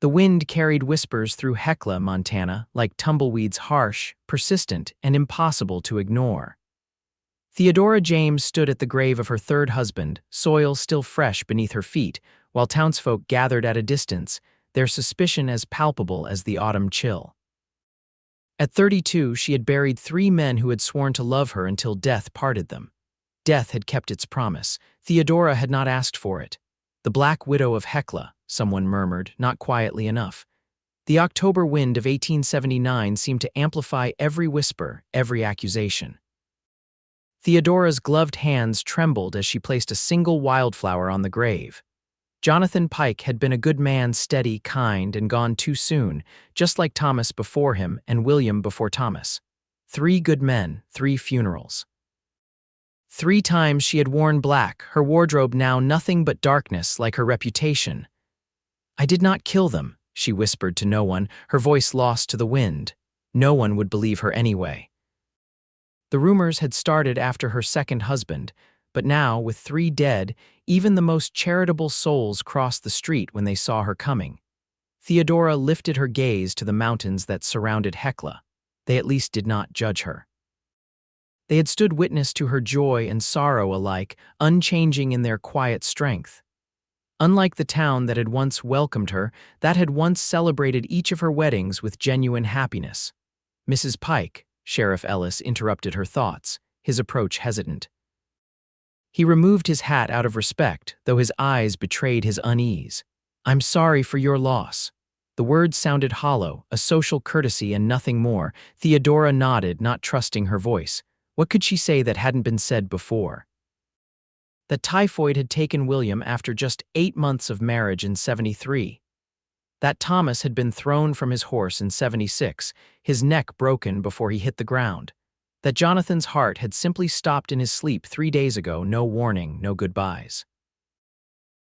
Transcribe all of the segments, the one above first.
The wind carried whispers through Hecla, Montana, like tumbleweeds, harsh, persistent, and impossible to ignore. Theodora James stood at the grave of her third husband, soil still fresh beneath her feet, while townsfolk gathered at a distance, their suspicion as palpable as the autumn chill. At 32, she had buried 3 men who had sworn to love her until death parted them. Death had kept its promise. Theodora had not asked for it. The Black Widow of Hecla, someone murmured, not quietly enough. The October wind of 1879 seemed to amplify every whisper, every accusation. Theodora's gloved hands trembled as she placed a single wildflower on the grave. Jonathan Pike had been a good man, steady, kind, and gone too soon, just like Thomas before him and William before Thomas. 3 good men, 3 funerals. 3 times she had worn black, her wardrobe now nothing but darkness, like her reputation. "I did not kill them," she whispered to no one, her voice lost to the wind. No one would believe her anyway. The rumors had started after her second husband, but now, with 3 dead, even the most charitable souls crossed the street when they saw her coming. Theodora lifted her gaze to the mountains that surrounded Hecla. They at least did not judge her. They had stood witness to her joy and sorrow alike, unchanging in their quiet strength. Unlike the town that had once welcomed her, that had once celebrated each of her weddings with genuine happiness. "Mrs. Pike," Sheriff Ellis interrupted her thoughts, his approach hesitant. He removed his hat out of respect, though his eyes betrayed his unease. "I'm sorry for your loss." The words sounded hollow, a social courtesy and nothing more. Theodora nodded, not trusting her voice. What could she say that hadn't been said before? That typhoid had taken William after just 8 months of marriage in 73. That Thomas had been thrown from his horse in 76, his neck broken before he hit the ground. That Jonathan's heart had simply stopped in his sleep 3 days ago, no warning, no goodbyes.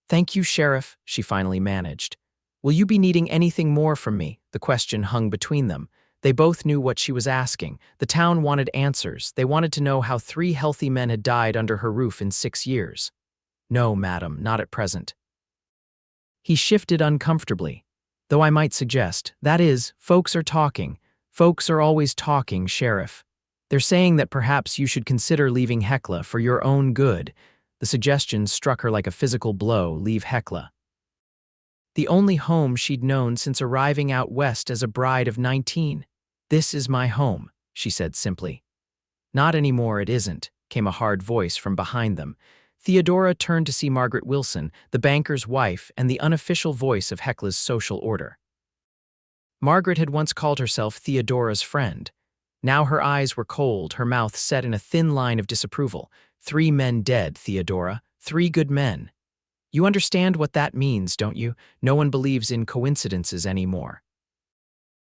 "Thank you, Sheriff," she finally managed. "Will you be needing anything more from me?" The question hung between them. They both knew what she was asking. The town wanted answers. They wanted to know how 3 healthy men had died under her roof in 6 years. "No, madam, not at present." He shifted uncomfortably. "Though I might suggest, that is, folks are talking. Folks are always talking, Sheriff. They're saying that perhaps you should consider leaving Hecla for your own good." The suggestion struck her like a physical blow. Leave Hecla. The only home she'd known since arriving out west as a bride of 19. "This is my home," she said simply. "Not anymore, it isn't," came a hard voice from behind them. Theodora turned to see Margaret Wilson, the banker's wife and the unofficial voice of Hecla's social order. Margaret had once called herself Theodora's friend. Now her eyes were cold, her mouth set in a thin line of disapproval. 3 men dead, Theodora. 3 good men. You understand what that means, don't you? No one believes in coincidences anymore.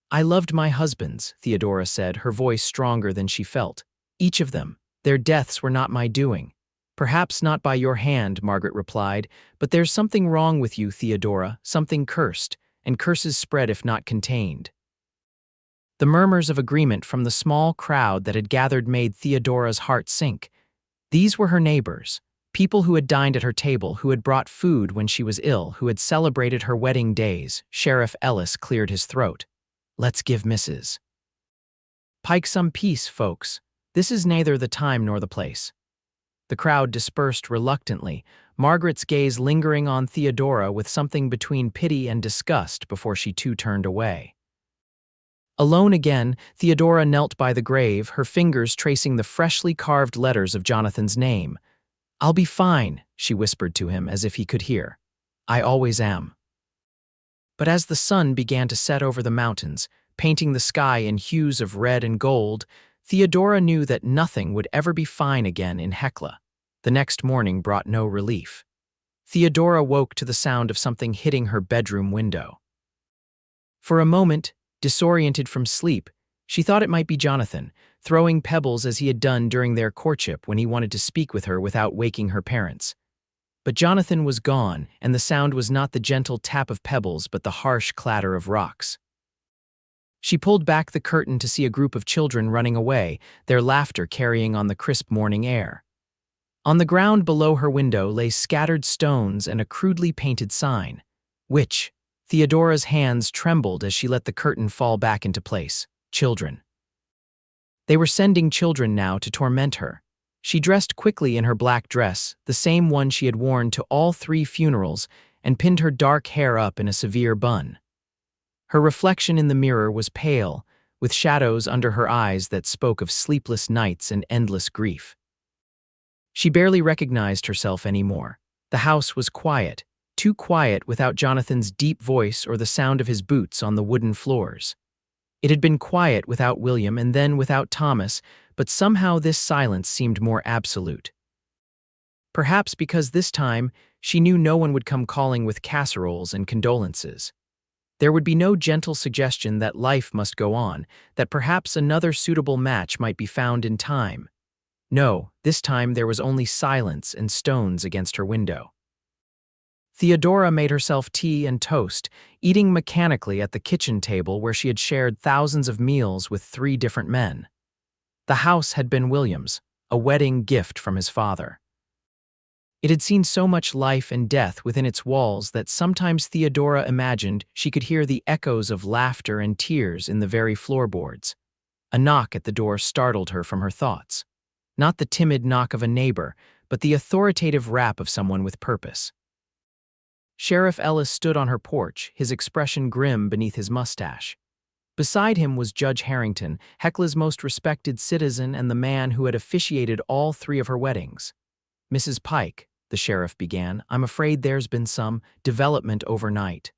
"I loved my husbands," Theodora said, her voice stronger than she felt. "Each of them. Their deaths were not my doing." "Perhaps not by your hand," Margaret replied, "but there's something wrong with you, Theodora, something cursed, and curses spread if not contained." The murmurs of agreement from the small crowd that had gathered made Theodora's heart sink. These were her neighbors, people who had dined at her table, who had brought food when she was ill, who had celebrated her wedding days. Sheriff Ellis cleared his throat. "Let's give Mrs. Pike some peace, folks. This is neither the time nor the place." The crowd dispersed reluctantly, Margaret's gaze lingering on Theodora with something between pity and disgust before she too turned away. Alone again, Theodora knelt by the grave, her fingers tracing the freshly carved letters of Jonathan's name. "I'll be fine," she whispered to him as if he could hear. "I always am." But as the sun began to set over the mountains, painting the sky in hues of red and gold, Theodora knew that nothing would ever be fine again in Hecla. The next morning brought no relief. Theodora woke to the sound of something hitting her bedroom window. For a moment, disoriented from sleep, she thought it might be Jonathan, throwing pebbles as he had done during their courtship when he wanted to speak with her without waking her parents. But Jonathan was gone, and the sound was not the gentle tap of pebbles but the harsh clatter of rocks. She pulled back the curtain to see a group of children running away, their laughter carrying on the crisp morning air. On the ground below her window lay scattered stones and a crudely painted sign. "Witch," Theodora's hands trembled as she let the curtain fall back into place. Children. They were sending children now to torment her. She dressed quickly in her black dress, the same one she had worn to all 3 funerals, and pinned her dark hair up in a severe bun. Her reflection in the mirror was pale, with shadows under her eyes that spoke of sleepless nights and endless grief. She barely recognized herself anymore. The house was quiet, too quiet without Jonathan's deep voice or the sound of his boots on the wooden floors. It had been quiet without William and then without Thomas, but somehow this silence seemed more absolute. Perhaps because this time she knew no one would come calling with casseroles and condolences. There would be no gentle suggestion that life must go on, that perhaps another suitable match might be found in time. No, this time there was only silence and stones against her window. Theodora made herself tea and toast, eating mechanically at the kitchen table where she had shared thousands of meals with 3 different men. The house had been William's, a wedding gift from his father. It had seen so much life and death within its walls that sometimes Theodora imagined she could hear the echoes of laughter and tears in the very floorboards. A knock at the door startled her from her thoughts. Not the timid knock of a neighbor, but the authoritative rap of someone with purpose. Sheriff Ellis stood on her porch, his expression grim beneath his mustache. Beside him was Judge Harrington, Hecla's most respected citizen and the man who had officiated all 3 of her weddings. "Mrs. Pike," the sheriff began, "I'm afraid there's been some development overnight."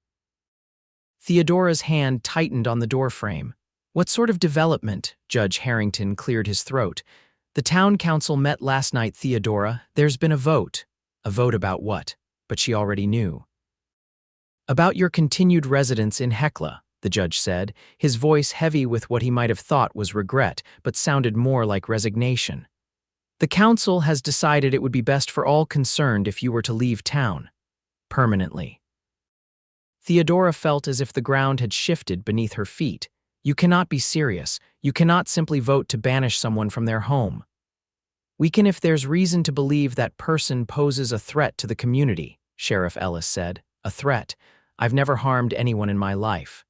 Theodora's hand tightened on the doorframe. "What sort of development?" Judge Harrington cleared his throat. "The town council met last night, Theodora. There's been a vote." A vote about what? But she already knew. "About your continued residence in Hecla," the judge said, his voice heavy with what he might have thought was regret, but sounded more like resignation. "The council has decided it would be best for all concerned if you were to leave town. Permanently." Theodora felt as if the ground had shifted beneath her feet. You cannot be serious. You cannot simply vote to banish someone from their home. "We can if there's reason to believe that person poses a threat to the community," Sheriff Ellis said. "A threat? I've never harmed anyone in my life."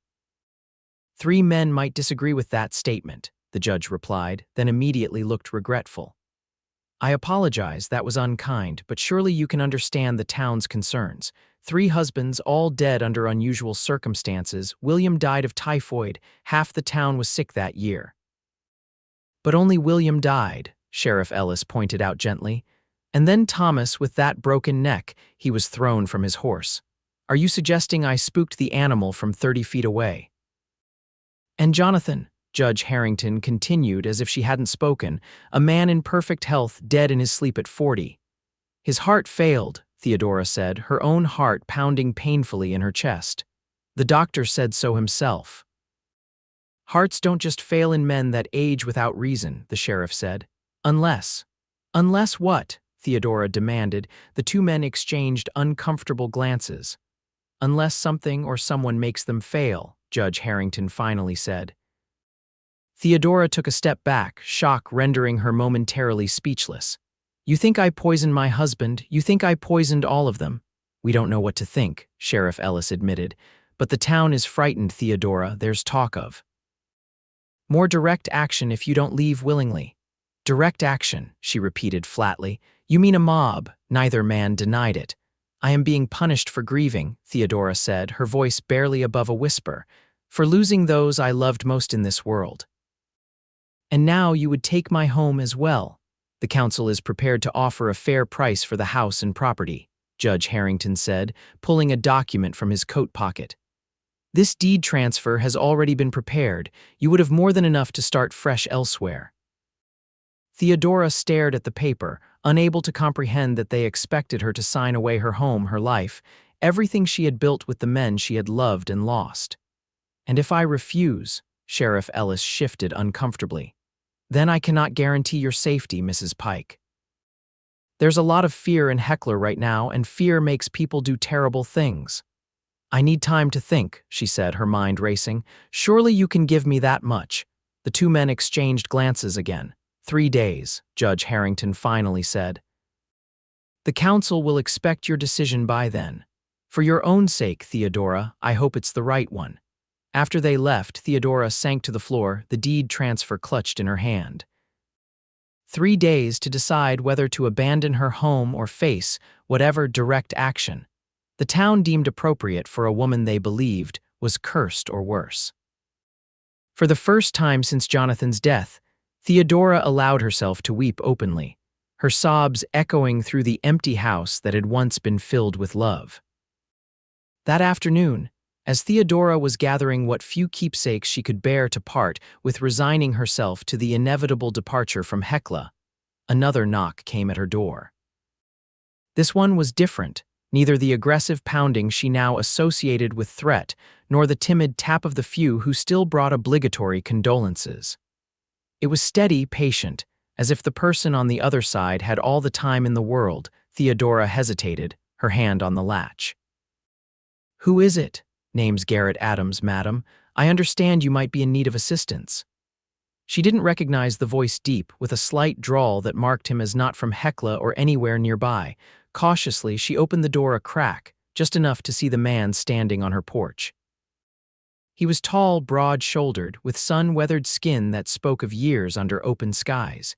3 men might disagree with that statement, the judge replied, then immediately looked regretful. "I apologize, that was unkind, but surely you can understand the town's concerns. 3 husbands, all dead under unusual circumstances. William died of typhoid. Half the town was sick that year." "But only William died," Sheriff Ellis pointed out gently. "And then Thomas with that broken neck, he was thrown from his horse. Are you suggesting I spooked the animal from 30 feet away?" "And Jonathan," Judge Harrington continued as if she hadn't spoken, "a man in perfect health, dead in his sleep at 40. "His heart failed," Theodora said, her own heart pounding painfully in her chest. "The doctor said so himself." "Hearts don't just fail in men that age without reason," the sheriff said. "Unless." "Unless what?" Theodora demanded. The 2 men exchanged uncomfortable glances. "Unless something or someone makes them fail," Judge Harrington finally said. Theodora took a step back, shock rendering her momentarily speechless. "You think I poisoned my husband? You think I poisoned all of them?" "We don't know what to think," Sheriff Ellis admitted. "But the town is frightened, Theodora. There's talk of more direct action if you don't leave willingly." "Direct action," she repeated flatly. "You mean a mob?" Neither man denied it. "I am being punished for grieving," Theodora said, her voice barely above a whisper, "for losing those I loved most in this world. And now you would take my home as well. The council is prepared to offer a fair price for the house and property," Judge Harrington said, pulling a document from his coat pocket. "This deed transfer has already been prepared. You would have more than enough to start fresh elsewhere." Theodora stared at the paper, unable to comprehend that they expected her to sign away her home, her life, everything she had built with the men she had loved and lost. "And if I refuse," Sheriff Ellis shifted uncomfortably, "then I cannot guarantee your safety, Mrs. Pike. There's a lot of fear in Hecla right now, and fear makes people do terrible things." "I need time to think," she said, her mind racing. "Surely you can give me that much." The 2 men exchanged glances again. 3 days, Judge Harrington finally said. "The council will expect your decision by then." For your own sake, Theodora, I hope it's the right one. After they left, Theodora sank to the floor, the deed transfer clutched in her hand. 3 days to decide whether to abandon her home or face whatever direct action the town deemed appropriate for a woman they believed was cursed or worse. For the first time since Jonathan's death, Theodora allowed herself to weep openly, her sobs echoing through the empty house that had once been filled with love. That afternoon, as Theodora was gathering what few keepsakes she could bear to part with, resigning herself to the inevitable departure from Hecla, another knock came at her door. This one was different, neither the aggressive pounding she now associated with threat, nor the timid tap of the few who still brought obligatory condolences. It was steady, patient, as if the person on the other side had all the time in the world. Theodora hesitated, her hand on the latch. "Who is it?" "Name's Garrett Adams, madam. I understand you might be in need of assistance." She didn't recognize the voice, deep, with a slight drawl that marked him as not from Hecla or anywhere nearby. Cautiously, she opened the door a crack, just enough to see the man standing on her porch. He was tall, broad-shouldered, with sun-weathered skin that spoke of years under open skies.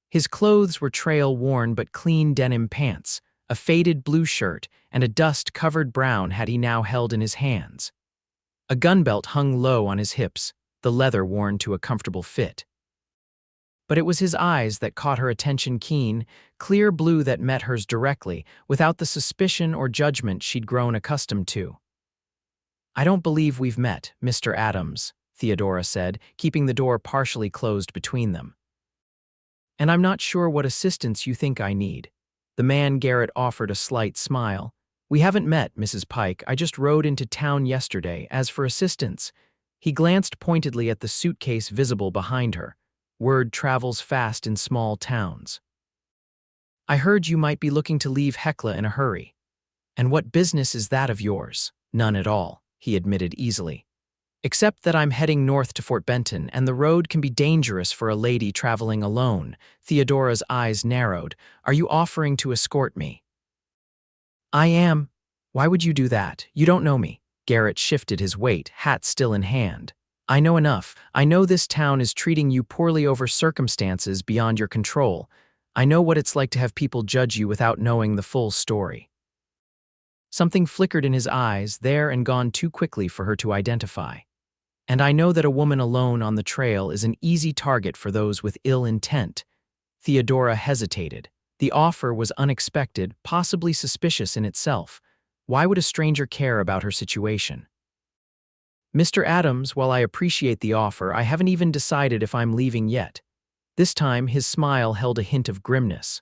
His clothes were trail-worn but clean denim pants, a faded blue shirt, and a dust-covered brown hat he now held in his hands. A gun belt hung low on his hips, the leather worn to a comfortable fit. But it was his eyes that caught her attention, keen, clear blue that met hers directly, without the suspicion or judgment she'd grown accustomed to. "I don't believe we've met, Mr. Adams," Theodora said, keeping the door partially closed between them. "And I'm not sure what assistance you think I need." The man Garrett offered a slight smile. "We haven't met, Mrs. Pike. I just rode into town yesterday. As for assistance..." He glanced pointedly at the suitcase visible behind her. Word travels fast in small towns. "I heard you might be looking to leave Hecla in a hurry." "And what business is that of yours?" "None at all," he admitted easily. "Except that I'm heading north to Fort Benton, and the road can be dangerous for a lady traveling alone." Theodora's eyes narrowed. "Are you offering to escort me?" "I am." "Why would you do that? You don't know me." Garrett shifted his weight, hat still in hand. "I know enough. I know this town is treating you poorly over circumstances beyond your control. I know what it's like to have people judge you without knowing the full story." Something flickered in his eyes, there and gone too quickly for her to identify. "And I know that a woman alone on the trail is an easy target for those with ill intent." Theodora hesitated. The offer was unexpected, possibly suspicious in itself. Why would a stranger care about her situation? "Mr. Adams, while I appreciate the offer, I haven't even decided if I'm leaving yet." This time, his smile held a hint of grimness.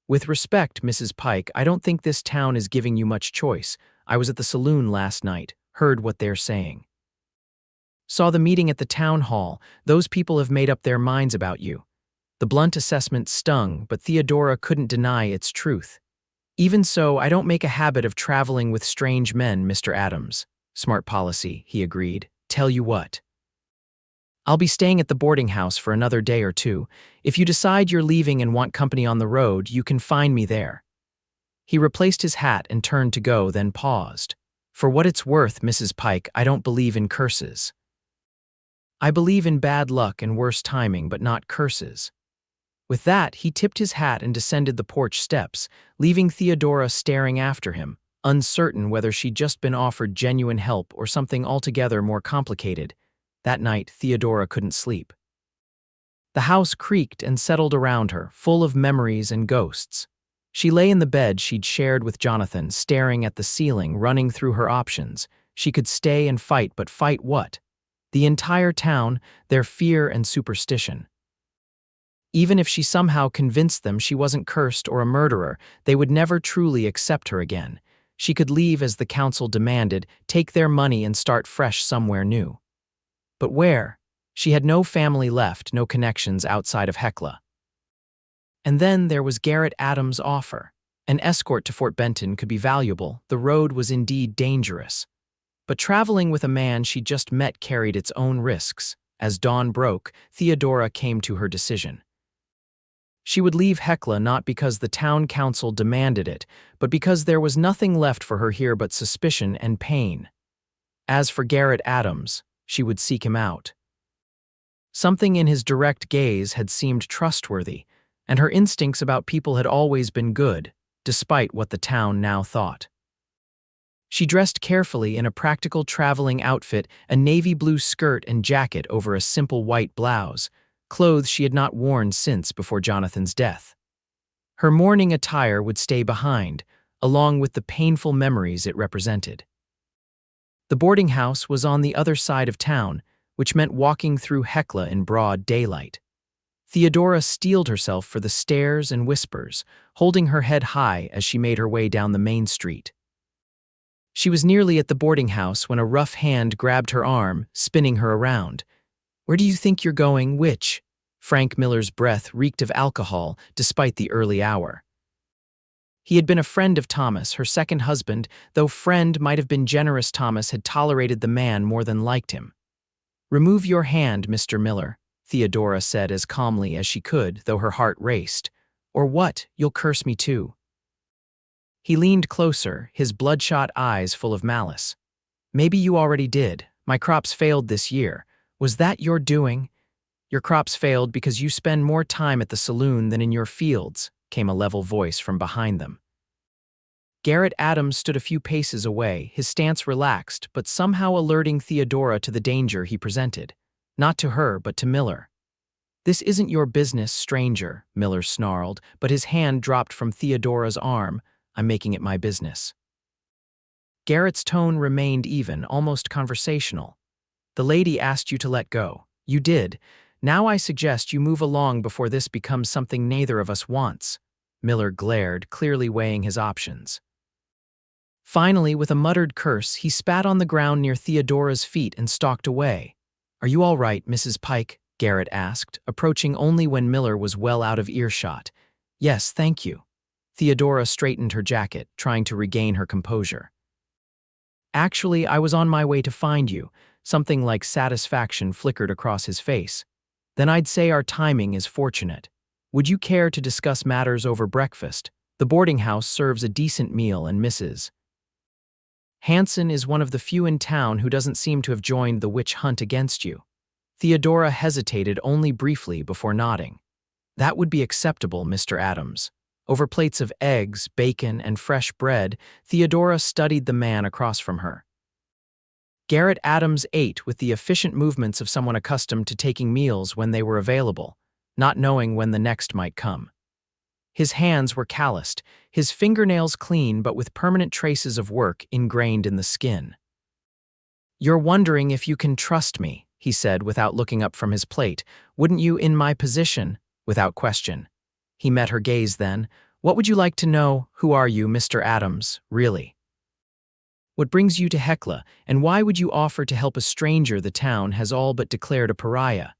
"With respect, Mrs. Pike, I don't think this town is giving you much choice. I was at the saloon last night, heard what they're saying. Saw the meeting at the town hall. Those people have made up their minds about you." The blunt assessment stung, but Theodora couldn't deny its truth. "Even so, I don't make a habit of traveling with strange men, Mr. Adams." "Smart policy," he agreed. "Tell you what. I'll be staying at the boarding house for another day or two. If you decide you're leaving and want company on the road, you can find me there." He replaced his hat and turned to go, then paused. "For what it's worth, Mrs. Pike, I don't believe in curses. I believe in bad luck and worse timing, but not curses." With that, he tipped his hat and descended the porch steps, leaving Theodora staring after him, uncertain whether she'd just been offered genuine help or something altogether more complicated. That night, Theodora couldn't sleep. The house creaked and settled around her, full of memories and ghosts. She lay in the bed she'd shared with Jonathan, staring at the ceiling, running through her options. She could stay and fight, but fight what? The entire town, their fear and superstition. Even if she somehow convinced them she wasn't cursed or a murderer, they would never truly accept her again. She could leave as the council demanded, take their money and start fresh somewhere new. But where? She had no family left, no connections outside of Hecla. And then there was Garrett Adams' offer. An escort to Fort Benton could be valuable. The road was indeed dangerous. But traveling with a man she'd just met carried its own risks. As dawn broke, Theodora came to her decision. She would leave Hecla not because the town council demanded it, but because there was nothing left for her here but suspicion and pain. As for Garrett Adams, she would seek him out. Something in his direct gaze had seemed trustworthy, and her instincts about people had always been good, despite what the town now thought. She dressed carefully in a practical traveling outfit, a navy blue skirt and jacket over a simple white blouse, clothes she had not worn since before Jonathan's death. Her mourning attire would stay behind, along with the painful memories it represented. The boarding house was on the other side of town, which meant walking through Hecla in broad daylight. Theodora steeled herself for the stares and whispers, holding her head high as she made her way down the main street. She was nearly at the boarding house when a rough hand grabbed her arm, spinning her around. "Where do you think you're going, witch?" Frank Miller's breath reeked of alcohol despite the early hour. He had been a friend of Thomas, her second husband, though friend might have been generous. Thomas had tolerated the man more than liked him. "Remove your hand, Mr. Miller," Theodora said as calmly as she could, though her heart raced. "Or what? You'll curse me too." He leaned closer, his bloodshot eyes full of malice. "Maybe you already did. My crops failed this year. Was that your doing?" "Your crops failed because you spend more time at the saloon than in your fields," came a level voice from behind them. Garrett Adams stood a few paces away, his stance relaxed, but somehow alerting Theodora to the danger he presented. Not to her, but to Miller. "This isn't your business, stranger," Miller snarled, but his hand dropped from Theodora's arm. "I'm making it my business." Garrett's tone remained even, almost conversational. "The lady asked you to let go. You did. Now I suggest you move along before this becomes something neither of us wants." Miller glared, clearly weighing his options. Finally, with a muttered curse, he spat on the ground near Theodora's feet and stalked away. "Are you all right, Mrs. Pike?" Garrett asked, approaching only when Miller was well out of earshot. "Yes, thank you." Theodora straightened her jacket, trying to regain her composure. "Actually, I was on my way to find you." Something like satisfaction flickered across his face. "Then I'd say our timing is fortunate. Would you care to discuss matters over breakfast? The boarding house serves a decent meal and Mrs. Hanson is one of the few in town who doesn't seem to have joined the witch hunt against you." Theodora hesitated only briefly before nodding. "That would be acceptable, Mr. Adams." Over plates of eggs, bacon, and fresh bread, Theodora studied the man across from her. Garrett Adams ate with the efficient movements of someone accustomed to taking meals when they were available, not knowing when the next might come. His hands were calloused, his fingernails clean but with permanent traces of work ingrained in the skin. "You're wondering if you can trust me," he said without looking up from his plate. "Wouldn't you in my position?" Without question. He met her gaze then. "What would you like to know? Who are you, Mr. Adams, really? What brings you to Hecla, and why would you offer to help a stranger the town has all but declared a pariah?"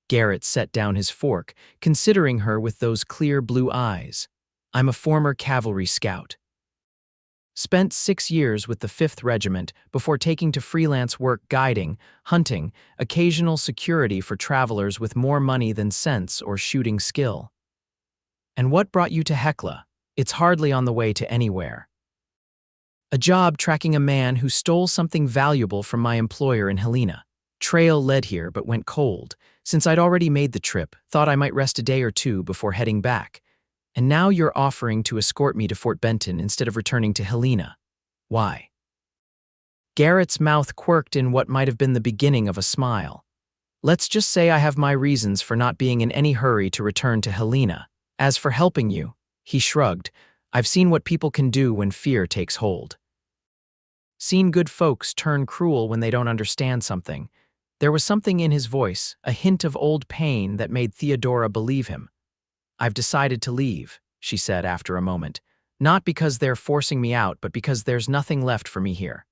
Garrett set down his fork, considering her with those clear blue eyes. "I'm a former cavalry scout. Spent 6 years with the 5th Regiment before taking to freelance work guiding, hunting, occasional security for travelers with more money than sense or shooting skill." "And what brought you to Hecla? It's hardly on the way to anywhere." "A job tracking a man who stole something valuable from my employer in Helena. Trail led here but went cold. Since I'd already made the trip, thought I might rest a day or two before heading back. And now you're offering to escort me to Fort Benton instead of returning to Helena. Why?" Garrett's mouth quirked in what might have been the beginning of a smile. "Let's just say I have my reasons for not being in any hurry to return to Helena. As for helping you," he shrugged, "I've seen what people can do when fear takes hold. Seen good folks turn cruel when they don't understand something." There was something in his voice, a hint of old pain that made Theodora believe him. "I've decided to leave," she said after a moment. "Not because they're forcing me out, but because there's nothing left for me here."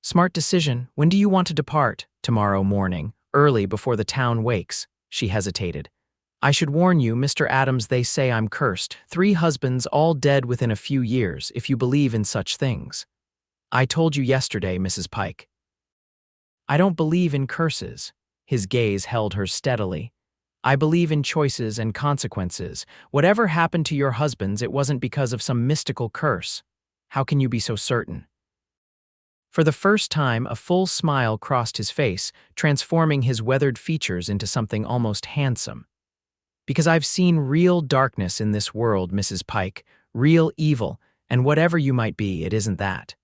"Smart decision. When do you want to depart?" "Tomorrow morning, early before the town wakes." She hesitated. "I should warn you, Mr. Adams, they say I'm cursed. 3 husbands, all dead within a few years, if you believe in such things." "I told you yesterday, Mrs. Pike." "I don't believe in curses." His gaze held her steadily. I believe in choices and consequences. Whatever happened to your husbands, it wasn't because of some mystical curse. How can you be so certain? For the first time, a full smile crossed his face, transforming his weathered features into something almost handsome. Because I've seen real darkness in this world, Mrs. Pike, real evil, and whatever you might be, it isn't that.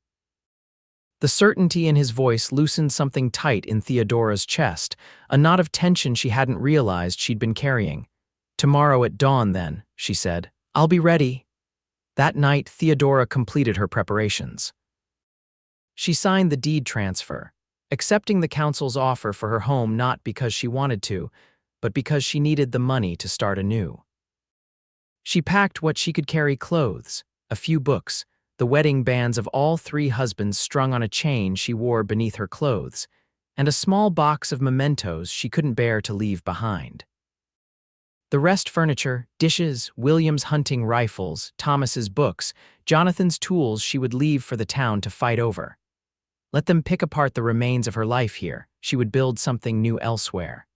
The certainty in his voice loosened something tight in Theodora's chest, a knot of tension she hadn't realized she'd been carrying. "Tomorrow at dawn, then," she said. "I'll be ready." That night, Theodora completed her preparations. She signed the deed transfer, accepting the council's offer for her home not because she wanted to, but because she needed the money to start anew. She packed what she could carry: clothes, a few books, the wedding bands of all three husbands strung on a chain she wore beneath her clothes, and a small box of mementos she couldn't bear to leave behind. The rest: furniture, dishes, William's hunting rifles, Thomas's books, Jonathan's tools she would leave for the town to fight over. Let them pick apart the remains of her life here. She would build something new elsewhere.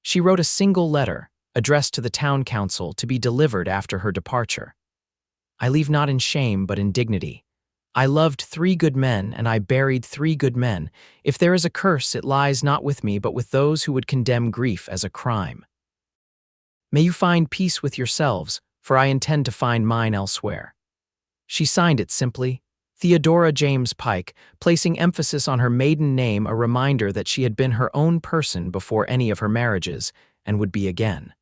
She wrote a single letter, addressed to the town council, to be delivered after her departure. "I leave not in shame but in dignity. I loved 3 good men, and I buried 3 good men. If there is a curse, it lies not with me but with those who would condemn grief as a crime. May you find peace with yourselves, for I intend to find mine elsewhere." She signed it simply, Theodora James Pike, placing emphasis on her maiden name, a reminder that she had been her own person before any of her marriages, and would be again.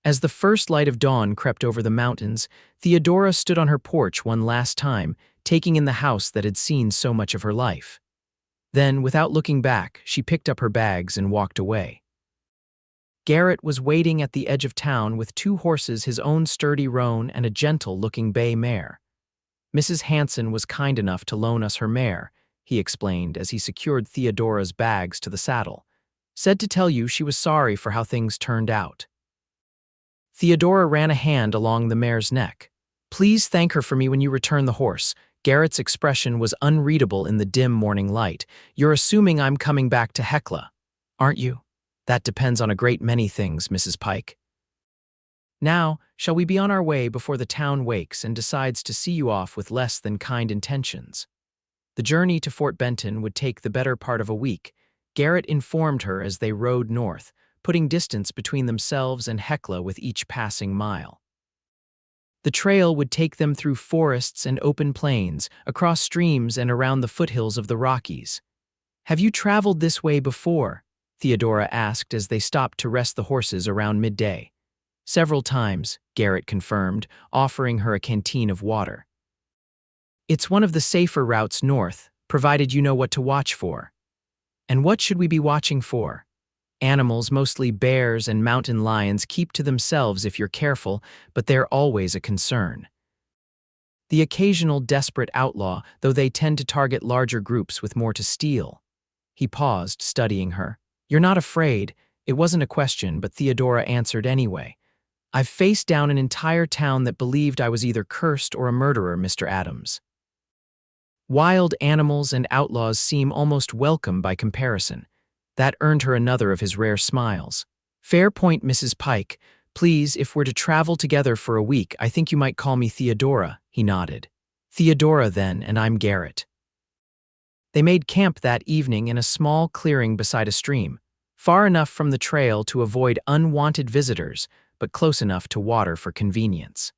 As the first light of dawn crept over the mountains, Theodora stood on her porch one last time, taking in the house that had seen so much of her life. Then, without looking back, she picked up her bags and walked away. Garrett was waiting at the edge of town with 2 horses, his own sturdy roan and a gentle-looking bay mare. "Mrs. Hanson was kind enough to loan us her mare," he explained as he secured Theodora's bags to the saddle. "Said to tell you she was sorry for how things turned out." Theodora ran a hand along the mare's neck. "Please thank her for me when you return the horse." Garrett's expression was unreadable in the dim morning light. "You're assuming I'm coming back to Hecla, aren't you?" "That depends on a great many things, Mrs. Pike." "Now, shall we be on our way before the town wakes and decides to see you off with less than kind intentions?" The journey to Fort Benton would take the better part of a week, Garrett informed her as they rode north, putting distance between themselves and Hecla with each passing mile. The trail would take them through forests and open plains, across streams and around the foothills of the Rockies. "Have you traveled this way before?" Theodora asked as they stopped to rest the horses around midday. "Several times," Garrett confirmed, offering her a canteen of water. "It's one of the safer routes north, provided you know what to watch for." "And what should we be watching for?" "Animals, mostly bears and mountain lions, keep to themselves if you're careful, but they're always a concern. The occasional desperate outlaw, though they tend to target larger groups with more to steal." He paused, studying her. "You're not afraid?" It wasn't a question, but Theodora answered anyway. "I've faced down an entire town that believed I was either cursed or a murderer, Mr. Adams. Wild animals and outlaws seem almost welcome by comparison." That earned her another of his rare smiles. "Fair point, Mrs. Pike. Please, if we're to travel together for a week, I think you might call me Theodora," he nodded. "Theodora, then, and I'm Garrett." They made camp that evening in a small clearing beside a stream, far enough from the trail to avoid unwanted visitors, but close enough to water for convenience.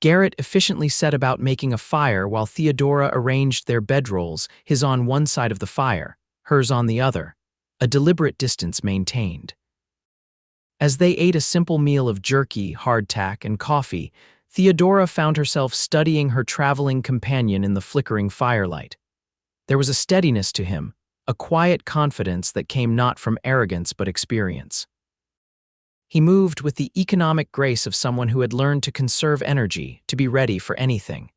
Garrett efficiently set about making a fire while Theodora arranged their bedrolls, his on one side of the fire, hers on the other, a deliberate distance maintained. As they ate a simple meal of jerky, hardtack, and coffee, Theodora found herself studying her traveling companion in the flickering firelight. There was a steadiness to him, a quiet confidence that came not from arrogance but experience. He moved with the economic grace of someone who had learned to conserve energy, to be ready for anything.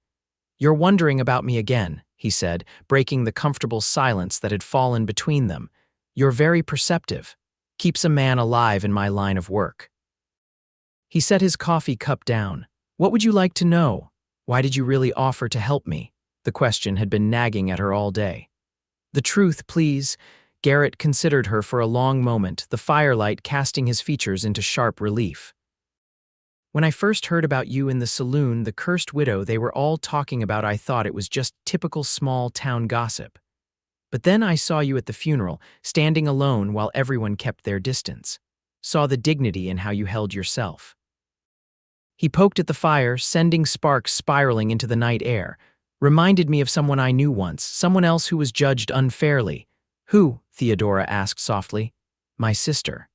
"You're wondering about me again," he said, breaking the comfortable silence that had fallen between them. "You're very perceptive. Keeps a man alive in my line of work." He set his coffee cup down. "What would you like to know? Why did you really offer to help me?" The question had been nagging at her all day. "The truth, please." Garrett considered her for a long moment, the firelight casting his features into sharp relief. When I first heard about you in the saloon, the cursed widow they were all talking about, I thought it was just typical small-town gossip. But then I saw you at the funeral, standing alone while everyone kept their distance. Saw the dignity in how you held yourself. He poked at the fire, sending sparks spiraling into the night air. Reminded me of someone I knew once, someone else who was judged unfairly. Who? Theodora asked softly. My sister.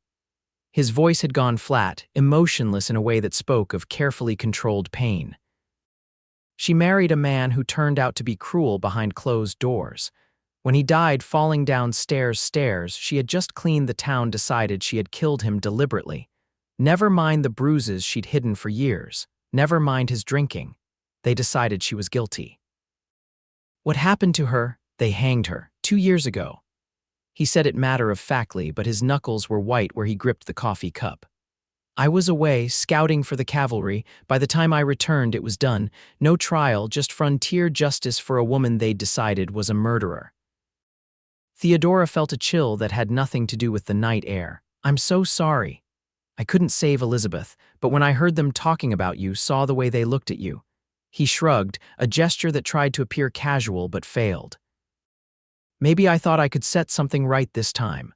His voice had gone flat, emotionless in a way that spoke of carefully controlled pain. She married a man who turned out to be cruel behind closed doors. When he died falling down stairs, she had just cleaned the town, decided she had killed him deliberately. Never mind the bruises she'd hidden for years. Never mind his drinking. They decided she was guilty. What happened to her? They hanged her 2 years ago. He said it matter-of-factly, but his knuckles were white where he gripped the coffee cup. I was away, scouting for the cavalry. By the time I returned, it was done. No trial, just frontier justice for a woman they'd decided was a murderer. Theodora felt a chill that had nothing to do with the night air. I'm so sorry. I couldn't save Elizabeth, but when I heard them talking about you, saw the way they looked at you. He shrugged, a gesture that tried to appear casual but failed. Maybe I thought I could set something right this time.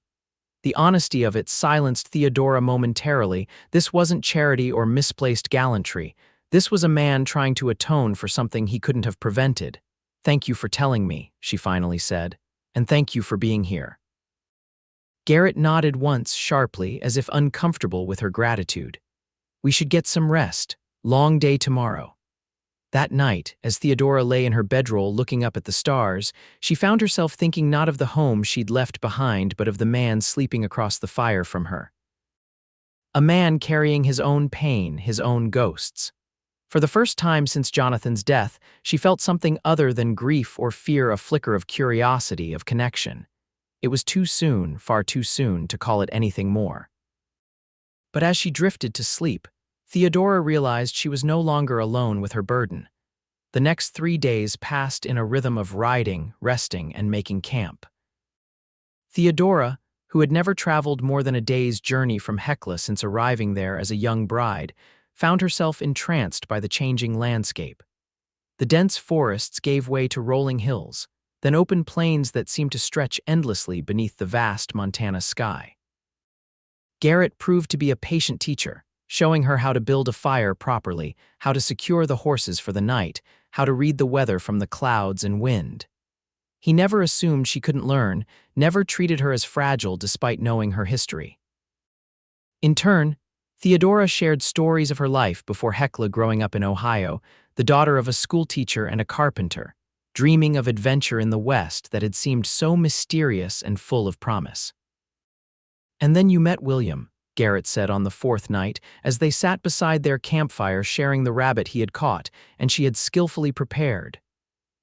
The honesty of it silenced Theodora momentarily. This wasn't charity or misplaced gallantry. This was a man trying to atone for something he couldn't have prevented. Thank you for telling me, she finally said, and thank you for being here. Garrett nodded once sharply, as if uncomfortable with her gratitude. We should get some rest. Long day tomorrow. That night, as Theodora lay in her bedroll looking up at the stars, she found herself thinking not of the home she'd left behind, but of the man sleeping across the fire from her. A man carrying his own pain, his own ghosts. For the first time since Jonathan's death, she felt something other than grief or fear, a flicker of curiosity, of connection. It was too soon, far too soon, to call it anything more. But as she drifted to sleep, Theodora realized she was no longer alone with her burden. The next 3 days passed in a rhythm of riding, resting, and making camp. Theodora, who had never traveled more than a day's journey from Hecla since arriving there as a young bride, found herself entranced by the changing landscape. The dense forests gave way to rolling hills, then open plains that seemed to stretch endlessly beneath the vast Montana sky. Garrett proved to be a patient teacher, showing her how to build a fire properly, how to secure the horses for the night, how to read the weather from the clouds and wind. He never assumed she couldn't learn, never treated her as fragile despite knowing her history. In turn, Theodora shared stories of her life before Hecla, growing up in Ohio, the daughter of a schoolteacher and a carpenter, dreaming of adventure in the West that had seemed so mysterious and full of promise. And then you met William, Garrett said on the 4th night, as they sat beside their campfire sharing the rabbit he had caught and she had skillfully prepared.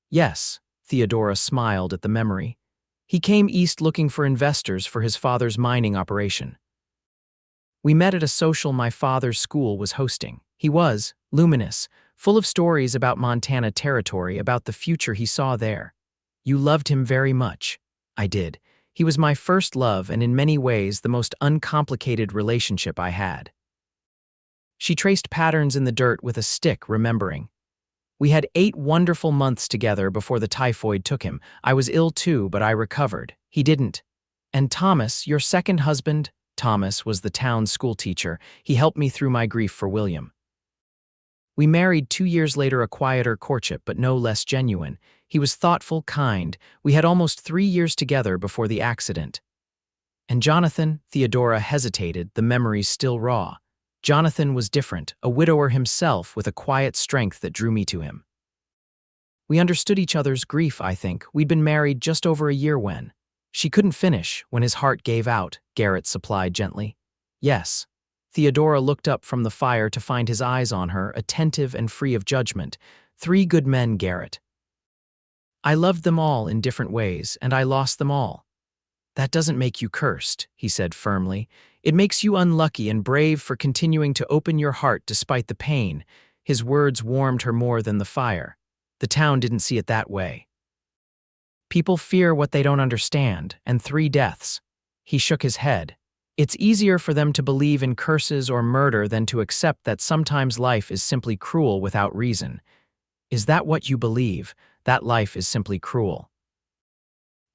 Yes, Theodora smiled at the memory. He came east looking for investors for his father's mining operation. We met at a social my father's school was hosting. He was luminous, full of stories about Montana territory, about the future he saw there. You loved him very much. I did. He was my first love and in many ways the most uncomplicated relationship I had. She traced patterns in the dirt with a stick, remembering. We had 8 wonderful months together before the typhoid took him. I was ill too, but I recovered. He didn't. And Thomas, your second husband? Thomas was the town schoolteacher. He helped me through my grief for William. We married 2 years later, a quieter courtship, but no less genuine. He was thoughtful, kind. We had almost 3 years together before the accident. And Jonathan? Theodora hesitated, the memories still raw. Jonathan was different, a widower himself with a quiet strength that drew me to him. We understood each other's grief, I think. We'd been married just over a year when. She couldn't finish, when his heart gave out, Garrett supplied gently. Yes. Theodora looked up from the fire to find his eyes on her, attentive and free of judgment. 3 good men, Garrett. I loved them all in different ways, and I lost them all. That doesn't make you cursed, he said firmly. It makes you unlucky and brave for continuing to open your heart despite the pain. His words warmed her more than the fire. The town didn't see it that way. People fear what they don't understand, and 3 deaths. He shook his head. It's easier for them to believe in curses or murder than to accept that sometimes life is simply cruel without reason. Is that what you believe, that life is simply cruel?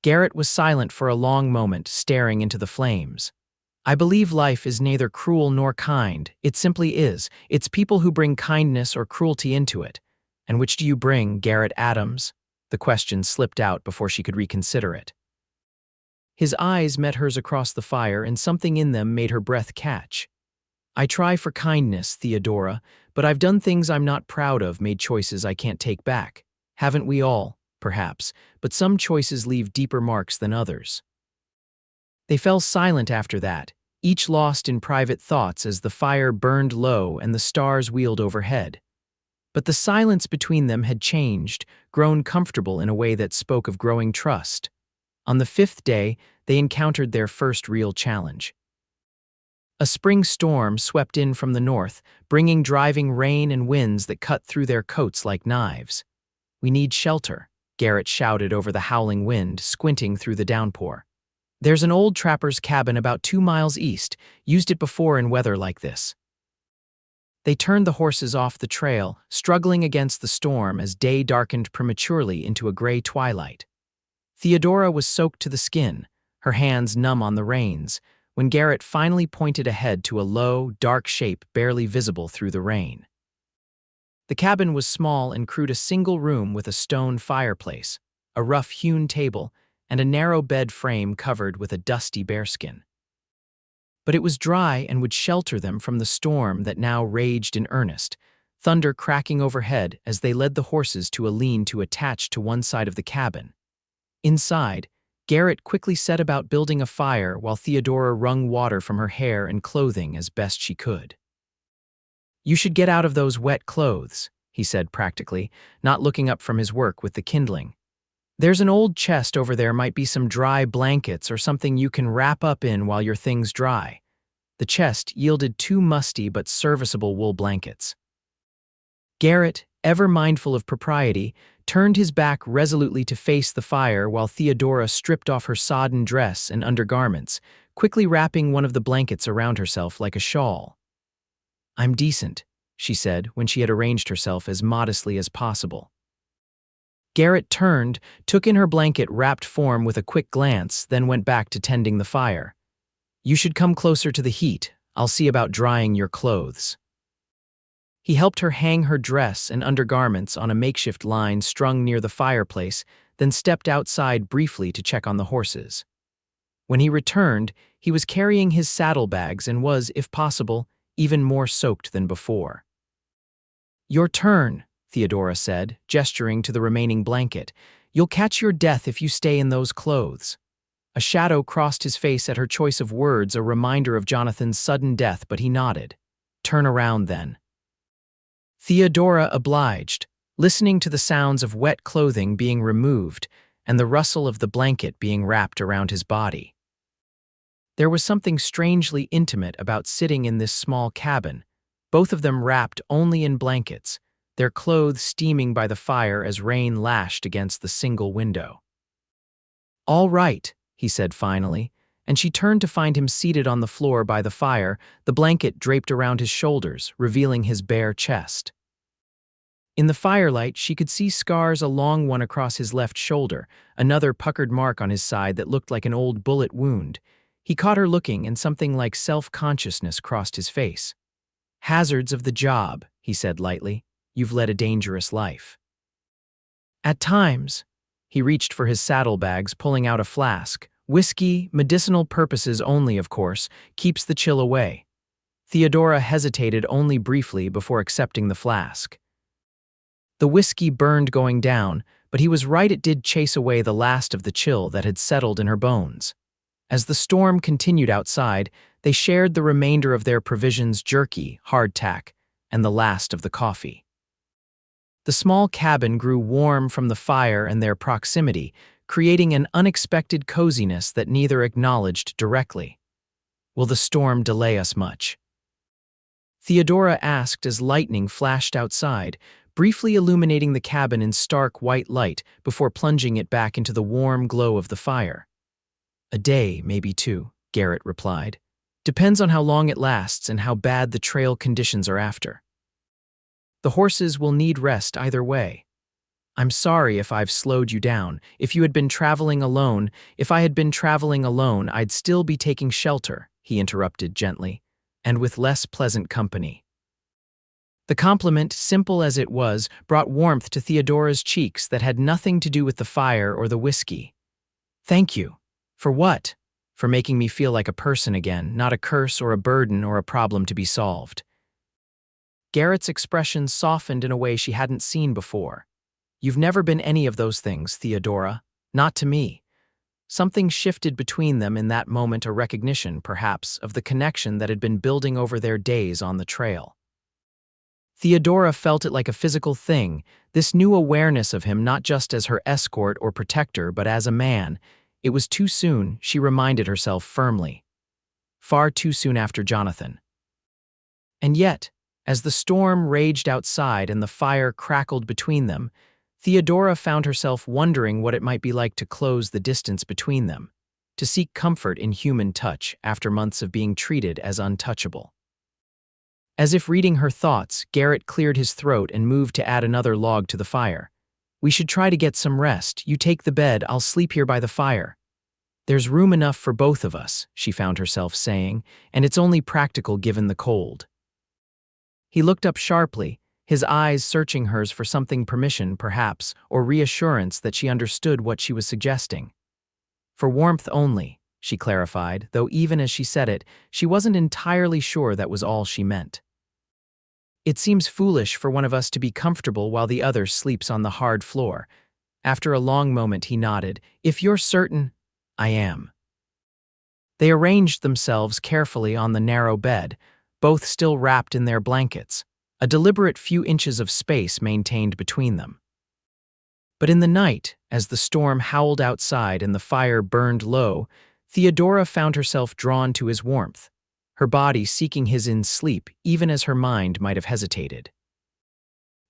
Garrett was silent for a long moment, staring into the flames. I believe life is neither cruel nor kind, it simply is. It's people who bring kindness or cruelty into it. And which do you bring, Garrett Adams? The question slipped out before she could reconsider it. His eyes met hers across the fire, and something in them made her breath catch. I try for kindness, Theodora, but I've done things I'm not proud of, made choices I can't take back. Haven't we all, perhaps, but some choices leave deeper marks than others. They fell silent after that, each lost in private thoughts as the fire burned low and the stars wheeled overhead. But the silence between them had changed, grown comfortable in a way that spoke of growing trust. On the 5th day, they encountered their first real challenge. A spring storm swept in from the north, bringing driving rain and winds that cut through their coats like knives. We need shelter, Garrett shouted over the howling wind, squinting through the downpour. There's an old trapper's cabin about 2 miles east, used it before in weather like this. They turned the horses off the trail, struggling against the storm as day darkened prematurely into a gray twilight. Theodora was soaked to the skin, her hands numb on the reins, when Garrett finally pointed ahead to a low, dark shape barely visible through the rain. The cabin was small and crewed a single room with a stone fireplace, a rough-hewn table, and a narrow bed frame covered with a dusty bearskin. But it was dry and would shelter them from the storm that now raged in earnest, thunder cracking overhead as they led the horses to a lean-to attached to one side of the cabin. Inside, Garrett quickly set about building a fire while Theodora wrung water from her hair and clothing as best she could. "You should get out of those wet clothes," he said practically, not looking up from his work with the kindling. "There's an old chest over there, might be some dry blankets or something you can wrap up in while your things dry." The chest yielded 2 musty but serviceable wool blankets. Garrett, ever mindful of propriety, turned his back resolutely to face the fire while Theodora stripped off her sodden dress and undergarments, quickly wrapping one of the blankets around herself like a shawl. "I'm decent," she said when she had arranged herself as modestly as possible. Garrett turned, took in her blanket-wrapped form with a quick glance, then went back to tending the fire. "You should come closer to the heat. I'll see about drying your clothes." He helped her hang her dress and undergarments on a makeshift line strung near the fireplace, then stepped outside briefly to check on the horses. When he returned, he was carrying his saddlebags and was, if possible, even more soaked than before. "Your turn," Theodora said, gesturing to the remaining blanket. "You'll catch your death if you stay in those clothes." A shadow crossed his face at her choice of words, a reminder of Jonathan's sudden death, but he nodded. "Turn around, then." Theodora obliged, listening to the sounds of wet clothing being removed and the rustle of the blanket being wrapped around his body. There was something strangely intimate about sitting in this small cabin, both of them wrapped only in blankets, their clothes steaming by the fire as rain lashed against the single window. "All right," he said finally, and she turned to find him seated on the floor by the fire, the blanket draped around his shoulders, revealing his bare chest. In the firelight, she could see scars, a long one across his left shoulder, another puckered mark on his side that looked like an old bullet wound. He caught her looking, and something like self-consciousness crossed his face. "Hazards of the job," he said lightly. "You've led a dangerous life." "At times." He reached for his saddlebags, pulling out a flask. "Whiskey, medicinal purposes only, of course, keeps the chill away." Theodora hesitated only briefly before accepting the flask. The whiskey burned going down, but he was right, it did chase away the last of the chill that had settled in her bones. As the storm continued outside, they shared the remainder of their provisions, jerky, hardtack, and the last of the coffee. The small cabin grew warm from the fire and their proximity, creating an unexpected coziness that neither acknowledged directly. "Will the storm delay us much?" Theodora asked as lightning flashed outside, briefly illuminating the cabin in stark white light before plunging it back into the warm glow of the fire. "A day, maybe two," Garrett replied. "Depends on how long it lasts and how bad the trail conditions are after. The horses will need rest either way. I'm sorry if I've slowed you down. If I had been traveling alone, I'd still be taking shelter," he interrupted gently, "and with less pleasant company." The compliment, simple as it was, brought warmth to Theodora's cheeks that had nothing to do with the fire or the whiskey. "Thank you. For what?" "For making me feel like a person again, not a curse or a burden or a problem to be solved." Garrett's expression softened in a way she hadn't seen before. "You've never been any of those things, Theodora. Not to me." Something shifted between them in that moment, a recognition, perhaps, of the connection that had been building over their days on the trail. Theodora felt it like a physical thing, this new awareness of him not just as her escort or protector but as a man. It was too soon, she reminded herself firmly. Far too soon after Jonathan. And yet, as the storm raged outside and the fire crackled between them, Theodora found herself wondering what it might be like to close the distance between them, to seek comfort in human touch after months of being treated as untouchable. As if reading her thoughts, Garrett cleared his throat and moved to add another log to the fire. "We should try to get some rest. You take the bed, I'll sleep here by the fire." "There's room enough for both of us," she found herself saying, "and it's only practical given the cold." He looked up sharply, his eyes searching hers for something, permission, perhaps, or reassurance that she understood what she was suggesting. "For warmth only," she clarified, though even as she said it, she wasn't entirely sure that was all she meant. "It seems foolish for one of us to be comfortable while the other sleeps on the hard floor." After a long moment he nodded. "If you're certain—" "I am." They arranged themselves carefully on the narrow bed, both still wrapped in their blankets, a deliberate few inches of space maintained between them. But in the night, as the storm howled outside and the fire burned low, Theodora found herself drawn to his warmth, her body seeking his in sleep even as her mind might have hesitated.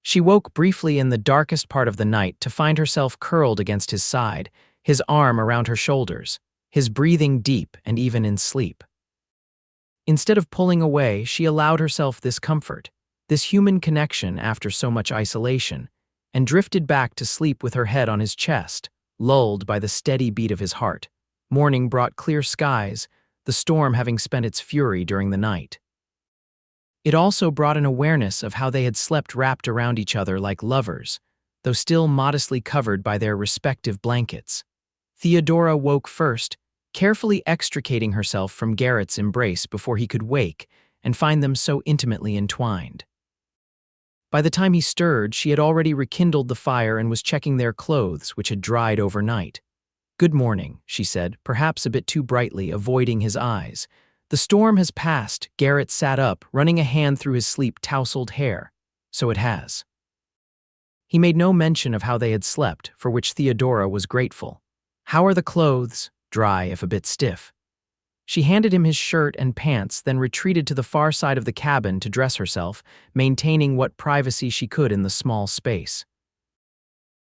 She woke briefly in the darkest part of the night to find herself curled against his side, his arm around her shoulders, his breathing deep and even in sleep. Instead of pulling away, she allowed herself this comfort, this human connection after so much isolation, and drifted back to sleep with her head on his chest, lulled by the steady beat of his heart. Morning brought clear skies, the storm having spent its fury during the night. It also brought an awareness of how they had slept wrapped around each other like lovers, though still modestly covered by their respective blankets. Theodora woke first, carefully extricating herself from Garrett's embrace before he could wake and find them so intimately entwined. By the time he stirred, she had already rekindled the fire and was checking their clothes, which had dried overnight. "Good morning," she said, perhaps a bit too brightly, avoiding his eyes. "The storm has passed." Garrett sat up, running a hand through his sleep-tousled hair. "So it has." He made no mention of how they had slept, for which Theodora was grateful. "How are the clothes?" "Dry, if a bit stiff." She handed him his shirt and pants, then retreated to the far side of the cabin to dress herself, maintaining what privacy she could in the small space.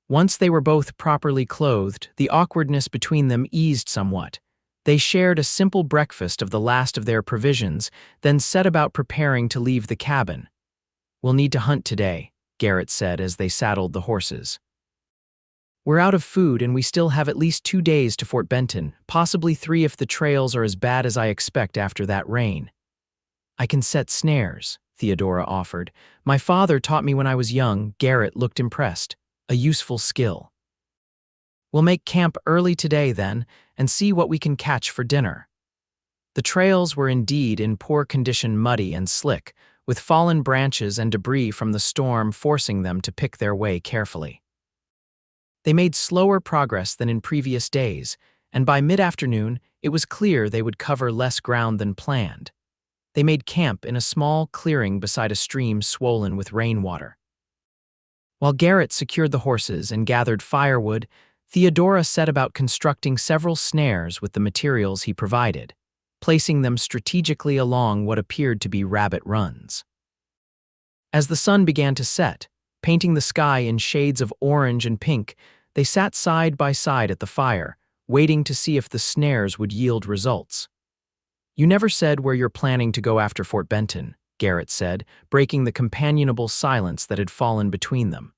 Once they were both properly clothed, the awkwardness between them eased somewhat. They shared a simple breakfast of the last of their provisions, then set about preparing to leave the cabin. "We'll need to hunt today," Garrett said as they saddled the horses. "We're out of food and we still have at least 2 days to Fort Benton, possibly 3 if the trails are as bad as I expect after that rain." "I can set snares," Theodora offered. "My father taught me when I was young." Garrett looked impressed. "A useful skill." "We'll make camp early today then, and see what we can catch for dinner." The trails were indeed in poor condition, muddy and slick, with fallen branches and debris from the storm forcing them to pick their way carefully. They made slower progress than in previous days, and by mid-afternoon it was clear they would cover less ground than planned. They made camp in a small clearing beside a stream swollen with rainwater. While Garrett secured the horses and gathered firewood, Theodora set about constructing several snares with the materials he provided, placing them strategically along what appeared to be rabbit runs. As the sun began to set, painting the sky in shades of orange and pink. They sat side by side at the fire, waiting to see if the snares would yield results. "You never said where you're planning to go after Fort Benton," Garrett said, breaking the companionable silence that had fallen between them.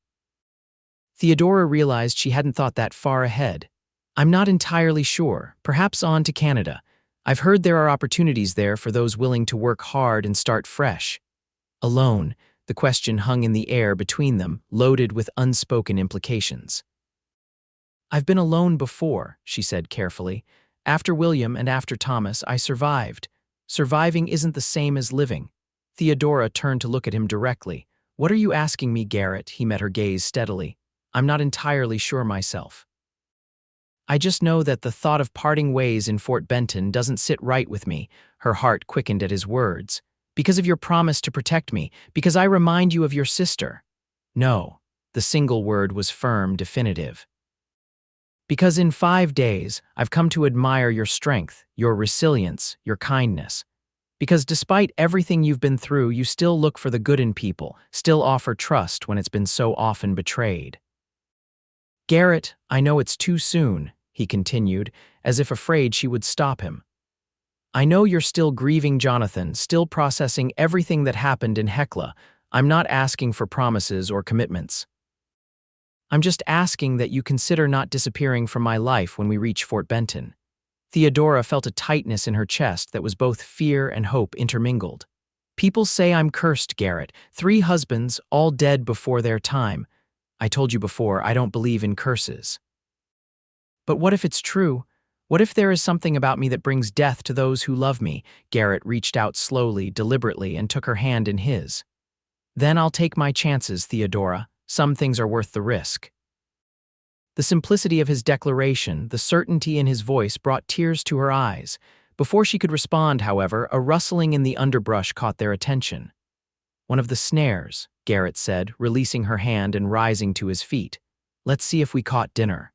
Theodora realized she hadn't thought that far ahead. "I'm not entirely sure, perhaps on to Canada. I've heard there are opportunities there for those willing to work hard and start fresh." Alone, the question hung in the air between them, loaded with unspoken implications. "I've been alone before," she said carefully. "After William and after Thomas, I survived. Surviving isn't the same as living." Theodora turned to look at him directly. "What are you asking me, Garrett?" He met her gaze steadily. "I'm not entirely sure myself. I just know that the thought of parting ways in Fort Benton doesn't sit right with me." Her heart quickened at his words. "Because of your promise to protect me, because I remind you of your sister." "No." The single word was firm, definitive. "Because in 5 days, I've come to admire your strength, your resilience, your kindness. Because despite everything you've been through, you still look for the good in people, still offer trust when it's been so often betrayed." "Garrett, I know it's too soon," he continued, as if afraid she would stop him. "I know you're still grieving Jonathan, still processing everything that happened in Hecla. I'm not asking for promises or commitments. I'm just asking that you consider not disappearing from my life when we reach Fort Benton." Theodora felt a tightness in her chest that was both fear and hope intermingled. "People say I'm cursed, Garrett. 3 husbands, all dead before their time. I told you before, I don't believe in curses. But what if it's true? What if there is something about me that brings death to those who love me?" Garrett reached out slowly, deliberately, and took her hand in his. "Then I'll take my chances, Theodora. Some things are worth the risk." The simplicity of his declaration, the certainty in his voice brought tears to her eyes. Before she could respond, however, a rustling in the underbrush caught their attention. "One of the snares," Garrett said, releasing her hand and rising to his feet. "Let's see if we caught dinner."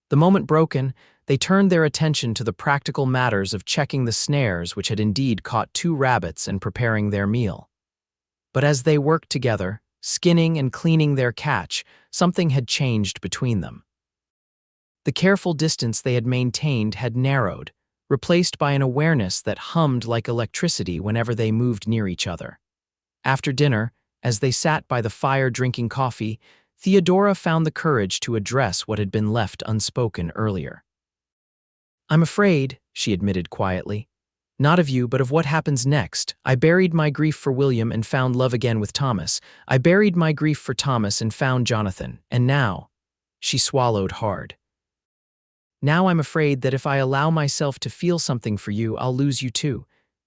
The moment broken, they turned their attention to the practical matters of checking the snares which had indeed caught 2 rabbits and preparing their meal. But as they worked together, skinning and cleaning their catch, something had changed between them. The careful distance they had maintained had narrowed, replaced by an awareness that hummed like electricity whenever they moved near each other. After dinner, as they sat by the fire drinking coffee, Theodora found the courage to address what had been left unspoken earlier. "I'm afraid," she admitted quietly. "Not of you, but of what happens next. I buried my grief for William and found love again with Thomas. I buried my grief for Thomas and found Jonathan. And now," she swallowed hard, "now I'm afraid that if I allow myself to feel something for you, I'll lose you too."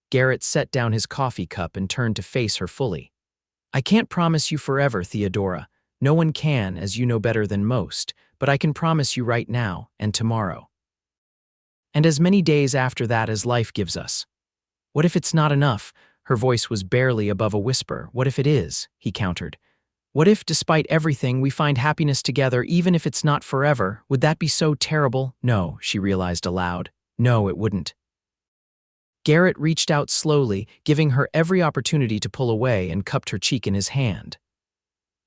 Garrett set down his coffee cup and turned to face her fully. "I can't promise you forever, Theodora. No one can, as you know better than most, but I can promise you right now and tomorrow. And as many days after that as life gives us." "What if it's not enough?" Her voice was barely above a whisper. "What if it is?" he countered. "What if, despite everything, we find happiness together, even if it's not forever? Would that be so terrible?" "No," she realized aloud. "No, it wouldn't." Garrett reached out slowly, giving her every opportunity to pull away, and cupped her cheek in his hand.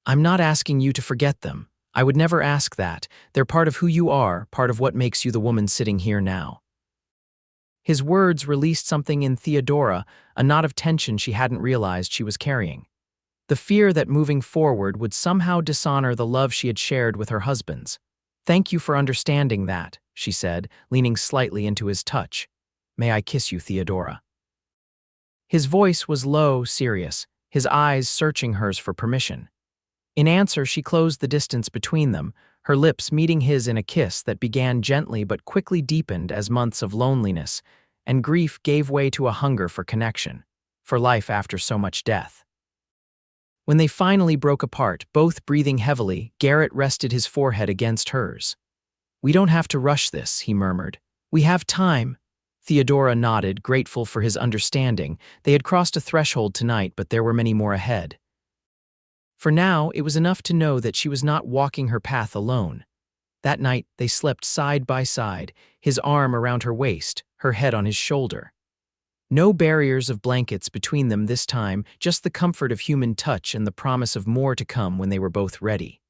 "I'm not asking you to forget them. I would never ask that. They're part of who you are, part of what makes you the woman sitting here now." His words released something in Theodora, a knot of tension she hadn't realized she was carrying. The fear that moving forward would somehow dishonor the love she had shared with her husbands. "Thank you for understanding that," she said, leaning slightly into his touch. "May I kiss you, Theodora?" His voice was low, serious, his eyes searching hers for permission. In answer, she closed the distance between them, her lips meeting his in a kiss that began gently but quickly deepened as months of loneliness and grief gave way to a hunger for connection, for life after so much death. When they finally broke apart, both breathing heavily, Garrett rested his forehead against hers. "We don't have to rush this," he murmured. "We have time." Theodora nodded, grateful for his understanding. They had crossed a threshold tonight, but there were many more ahead. For now, it was enough to know that she was not walking her path alone. That night, they slept side by side, his arm around her waist, her head on his shoulder. No barriers of blankets between them this time, just the comfort of human touch and the promise of more to come when they were both ready.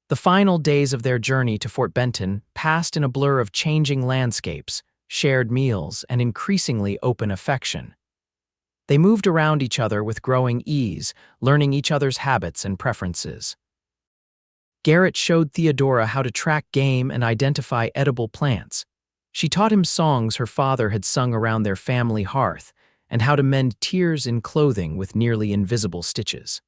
The final days of their journey to Fort Benton passed in a blur of changing landscapes, shared meals, and increasingly open affection. They moved around each other with growing ease, learning each other's habits and preferences. Garrett showed Theodora how to track game and identify edible plants. She taught him songs her father had sung around their family hearth, and how to mend tears in clothing with nearly invisible stitches.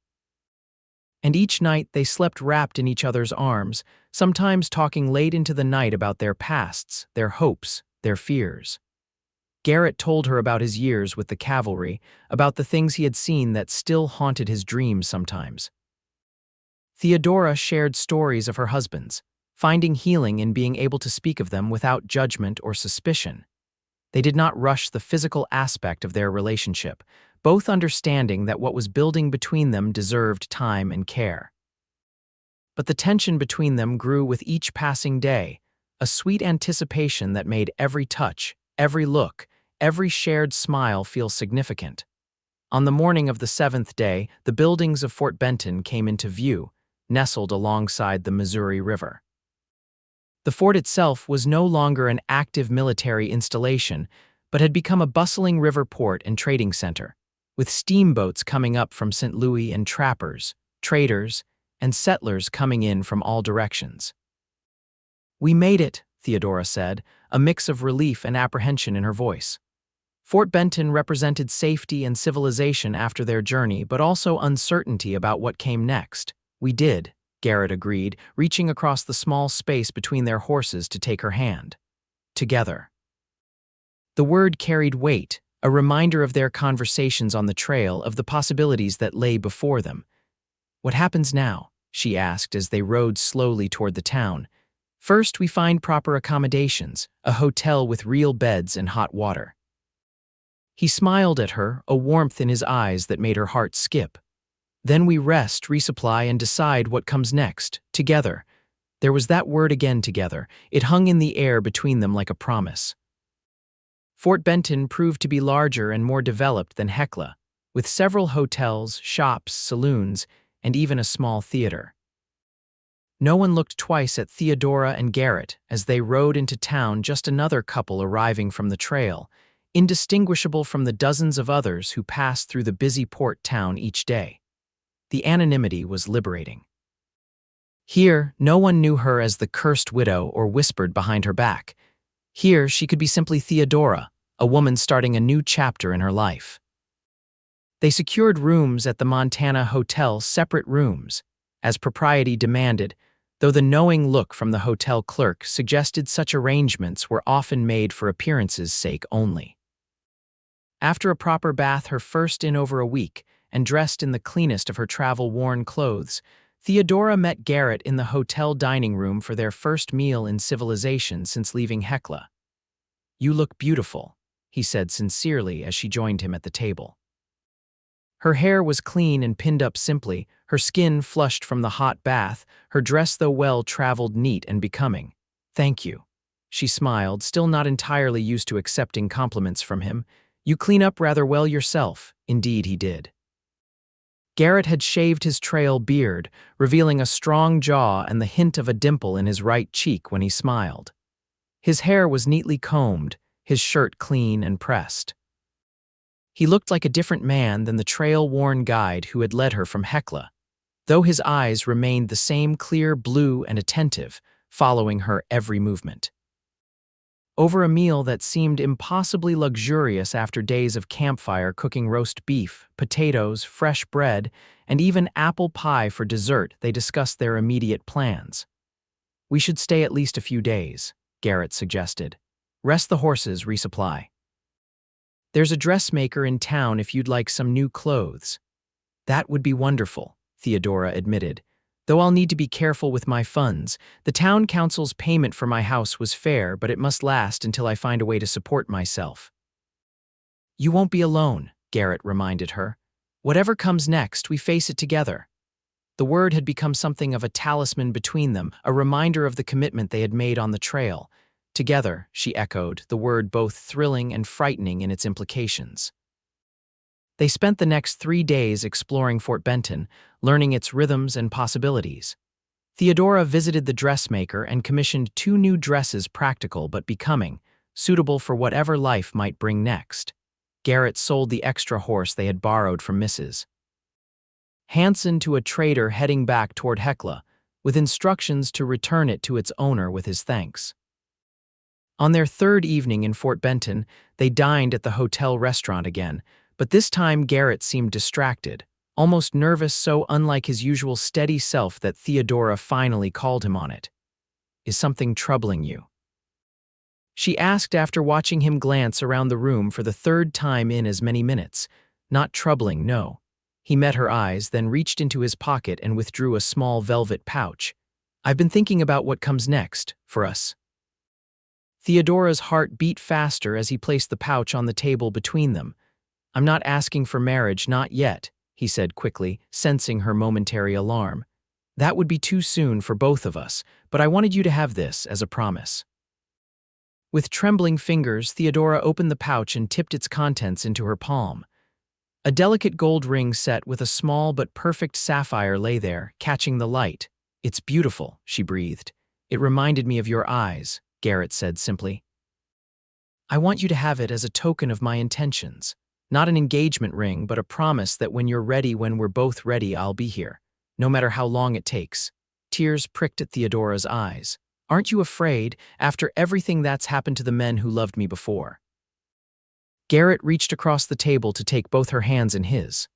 And each night they slept wrapped in each other's arms, sometimes talking late into the night about their pasts, their hopes, their fears. Garrett told her about his years with the cavalry, about the things he had seen that still haunted his dreams sometimes. Theodora shared stories of her husbands, finding healing in being able to speak of them without judgment or suspicion. They did not rush the physical aspect of their relationship, both understanding that what was building between them deserved time and care. But the tension between them grew with each passing day, a sweet anticipation that made every touch, every look, every shared smile feel significant. On the morning of the 7th day, the buildings of Fort Benton came into view, nestled alongside the Missouri River. The fort itself was no longer an active military installation, but had become a bustling river port and trading center, with steamboats coming up from St. Louis and trappers, traders, and settlers coming in from all directions. "We made it," Theodora said, a mix of relief and apprehension in her voice. Fort Benton represented safety and civilization after their journey, but also uncertainty about what came next. "We did," Garrett agreed, reaching across the small space between their horses to take her hand. "Together." The word carried weight, a reminder of their conversations on the trail, of the possibilities that lay before them. "What happens now?" she asked as they rode slowly toward the town. "First, we find proper accommodations, a hotel with real beds and hot water." He smiled at her, a warmth in his eyes that made her heart skip. "Then we rest, resupply, and decide what comes next, together." There was that word again, together. It hung in the air between them like a promise. Fort Benton proved to be larger and more developed than Hecla, with several hotels, shops, saloons, and even a small theater. No one looked twice at Theodora and Garrett as they rode into town, just another couple arriving from the trail, indistinguishable from the dozens of others who passed through the busy port town each day. The anonymity was liberating. Here, no one knew her as the cursed widow or whispered behind her back. Here, she could be simply Theodora, a woman starting a new chapter in her life. They secured rooms at the Montana Hotel, separate rooms, as propriety demanded, though the knowing look from the hotel clerk suggested such arrangements were often made for appearance's sake only. After a proper bath, her first in over a week, and dressed in the cleanest of her travel-worn clothes, Theodora met Garrett in the hotel dining room for their first meal in civilization since leaving Hecla. "You look beautiful," he said sincerely as she joined him at the table. Her hair was clean and pinned up simply, her skin flushed from the hot bath, her dress, though well-traveled, neat and becoming. "Thank you." She smiled, still not entirely used to accepting compliments from him. "You clean up rather well yourself." Indeed he did. Garrett had shaved his trail beard, revealing a strong jaw and the hint of a dimple in his right cheek when he smiled. His hair was neatly combed, his shirt clean and pressed. He looked like a different man than the trail-worn guide who had led her from Hecla, though his eyes remained the same clear blue and attentive, following her every movement. Over a meal that seemed impossibly luxurious after days of campfire cooking roast beef, potatoes, fresh bread, and even apple pie for dessert, they discussed their immediate plans. "We should stay at least a few days," Garrett suggested. "Rest the horses, resupply. There's a dressmaker in town if you'd like some new clothes." "That would be wonderful," Theodora admitted, "though I'll need to be careful with my funds. The town council's payment for my house was fair, but it must last until I find a way to support myself." "You won't be alone," Garrett reminded her. "Whatever comes next, we face it together." The word had become something of a talisman between them, a reminder of the commitment they had made on the trail. Together, she echoed, the word both thrilling and frightening in its implications. They spent the next 3 days exploring Fort Benton, learning its rhythms and possibilities. Theodora visited the dressmaker and commissioned 2 new dresses practical but becoming, suitable for whatever life might bring next. Garrett sold the extra horse they had borrowed from Mrs. Hanson to a trader heading back toward Hecla, with instructions to return it to its owner with his thanks. On their 3rd evening in Fort Benton, they dined at the hotel restaurant again, but this time Garrett seemed distracted, almost nervous, so unlike his usual steady self that Theodora finally called him on it. "Is something troubling you?" she asked after watching him glance around the room for the 3rd time in as many minutes. "Not troubling, no." He met her eyes, then reached into his pocket and withdrew a small velvet pouch. "I've been thinking about what comes next, for us." Theodora's heart beat faster as he placed the pouch on the table between them. "I'm not asking for marriage, not yet," he said quickly, sensing her momentary alarm. "That would be too soon for both of us, but I wanted you to have this as a promise." With trembling fingers, Theodora opened the pouch and tipped its contents into her palm. A delicate gold ring set with a small but perfect sapphire lay there, catching the light. "It's beautiful," she breathed. "It reminded me of your eyes," Garrett said simply. "I want you to have it as a token of my intentions. Not an engagement ring, but a promise that when you're ready, when we're both ready, I'll be here, no matter how long it takes." Tears pricked at Theodora's eyes. "Aren't you afraid, after everything that's happened to the men who loved me before?" Garrett reached across the table to take both her hands in his.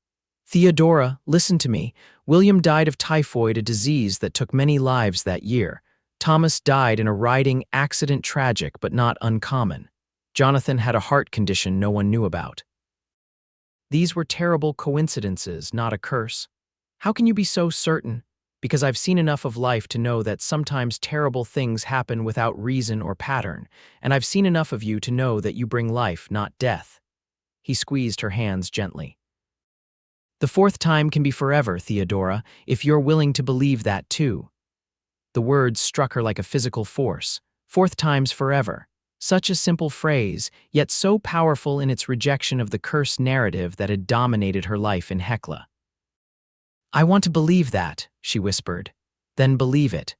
"Theodora, listen to me. William died of typhoid, a disease that took many lives that year. Thomas died in a riding accident, tragic but not uncommon. Jonathan had a heart condition no one knew about. These were terrible coincidences, not a curse. How can you be so certain? Because I've seen enough of life to know that sometimes terrible things happen without reason or pattern, and I've seen enough of you to know that you bring life, not death." He squeezed her hands gently. "The 4th time can be forever, Theodora, if you're willing to believe that too." The words struck her like a physical force. 4th time's forever. Such a simple phrase, yet so powerful in its rejection of the curse narrative that had dominated her life in Hecla. "I want to believe that," she whispered. "Then believe it.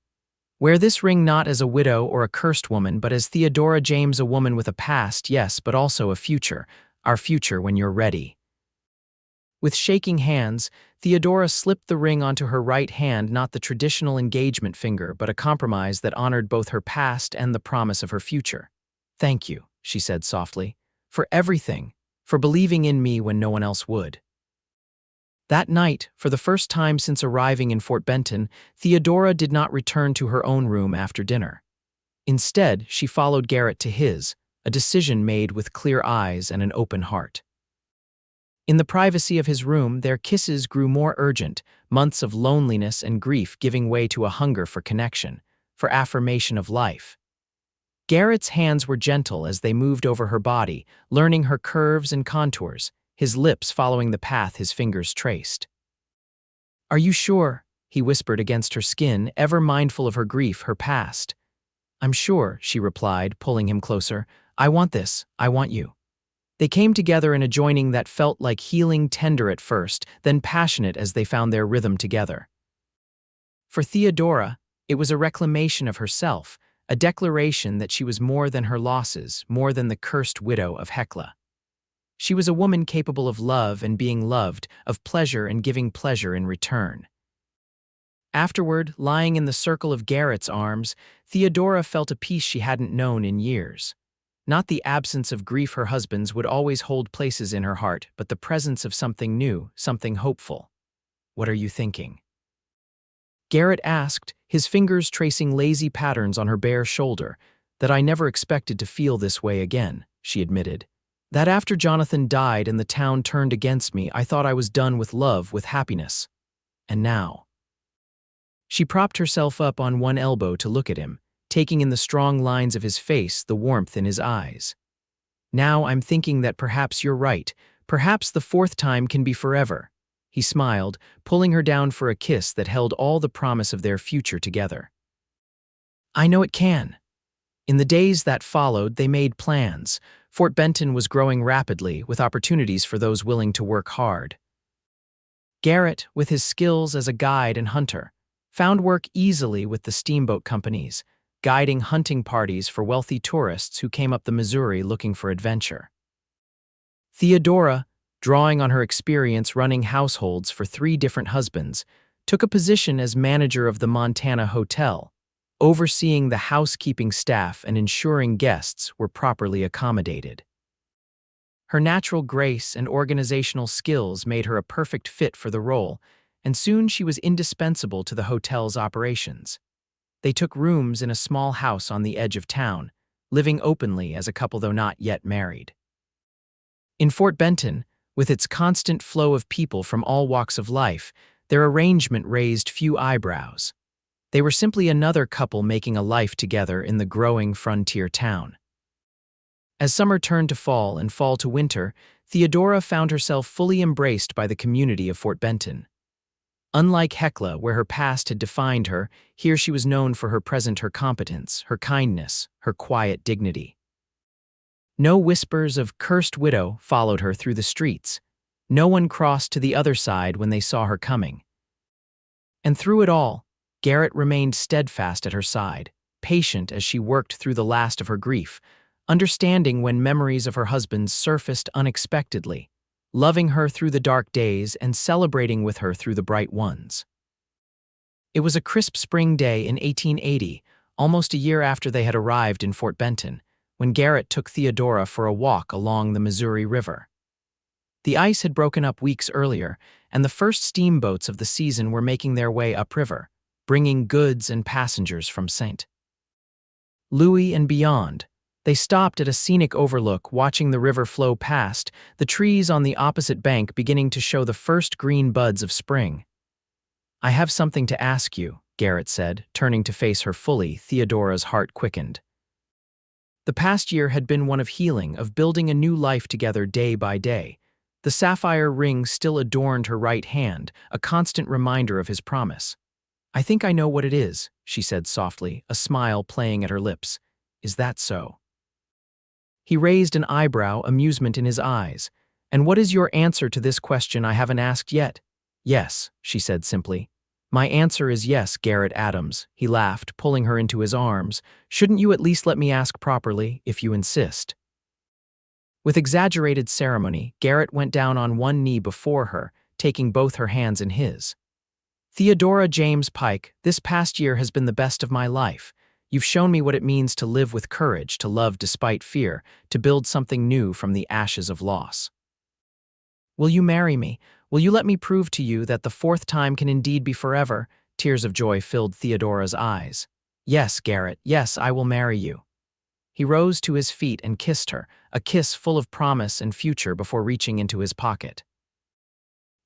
Wear this ring not as a widow or a cursed woman, but as Theodora James, a woman with a past, yes, but also a future. Our future when you're ready." With shaking hands, Theodora slipped the ring onto her right hand, not the traditional engagement finger, but a compromise that honored both her past and the promise of her future. "Thank you," she said softly, "for everything, for believing in me when no one else would." That night, for the first time since arriving in Fort Benton, Theodora did not return to her own room after dinner. Instead, she followed Garrett to his, a decision made with clear eyes and an open heart. In the privacy of his room, their kisses grew more urgent, months of loneliness and grief giving way to a hunger for connection, for affirmation of life. Garrett's hands were gentle as they moved over her body, learning her curves and contours, his lips following the path his fingers traced. "Are you sure?" he whispered against her skin, ever mindful of her grief, her past. "I'm sure," she replied, pulling him closer. "I want this. I want you." They came together in a joining that felt like healing, tender at first, then passionate as they found their rhythm together. For Theodora, it was a reclamation of herself, a declaration that she was more than her losses, more than the cursed widow of Hecla. She was a woman capable of love and being loved, of pleasure and giving pleasure in return. Afterward, lying in the circle of Garrett's arms, Theodora felt a peace she hadn't known in years. Not the absence of grief her husband's would always hold places in her heart, but the presence of something new, something hopeful. "What are you thinking?" Garrett asked, his fingers tracing lazy patterns on her bare shoulder. "That I never expected to feel this way again," she admitted. "That after Jonathan died and the town turned against me, I thought I was done with love, with happiness. And now." She propped herself up on one elbow to look at him, taking in the strong lines of his face, the warmth in his eyes. "Now I'm thinking that perhaps you're right. Perhaps the 4th time can be forever." He smiled, pulling her down for a kiss that held all the promise of their future together. "I know it can." In the days that followed, they made plans. Fort Benton was growing rapidly, with opportunities for those willing to work hard. Garrett, with his skills as a guide and hunter, found work easily with the steamboat companies, guiding hunting parties for wealthy tourists who came up the Missouri looking for adventure. Theodora, drawing on her experience running households for 3 different husbands, took a position as manager of the Montana Hotel, overseeing the housekeeping staff and ensuring guests were properly accommodated. Her natural grace and organizational skills made her a perfect fit for the role, and soon she was indispensable to the hotel's operations. They took rooms in a small house on the edge of town, living openly as a couple though not yet married. In Fort Benton, with its constant flow of people from all walks of life, their arrangement raised few eyebrows. They were simply another couple making a life together in the growing frontier town. As summer turned to fall and fall to winter, Theodora found herself fully embraced by the community of Fort Benton. Unlike Hecla, where her past had defined her, here she was known for her present, her competence, her kindness, her quiet dignity. No whispers of "cursed widow" followed her through the streets. No one crossed to the other side when they saw her coming. And through it all, Garrett remained steadfast at her side, patient as she worked through the last of her grief, understanding when memories of her husband surfaced unexpectedly, loving her through the dark days and celebrating with her through the bright ones. It was a crisp spring day in 1880, almost a year after they had arrived in Fort Benton, when Garrett took Theodora for a walk along the Missouri River. The ice had broken up weeks earlier, and the first steamboats of the season were making their way upriver, bringing goods and passengers from St. Louis and beyond. They stopped at a scenic overlook, watching the river flow past, the trees on the opposite bank beginning to show the first green buds of spring. "I have something to ask you," Garrett said, turning to face her fully. Theodora's heart quickened. The past year had been one of healing, of building a new life together day by day. The sapphire ring still adorned her right hand, a constant reminder of his promise. "I think I know what it is," she said softly, a smile playing at her lips. "Is that so?" He raised an eyebrow, amusement in his eyes. "And what is your answer to this question I haven't asked yet?" "Yes," she said simply. "My answer is yes, Garrett Adams," he laughed, pulling her into his arms. "Shouldn't you at least let me ask properly, if you insist?" With exaggerated ceremony, Garrett went down on one knee before her, taking both her hands in his. "Theodora James Pike, this past year has been the best of my life. You've shown me what it means to live with courage, to love despite fear, to build something new from the ashes of loss. Will you marry me? Will you let me prove to you that the 4th time can indeed be forever?" Tears of joy filled Theodora's eyes. "Yes, Garrett, yes, I will marry you." He rose to his feet and kissed her, a kiss full of promise and future before reaching into his pocket.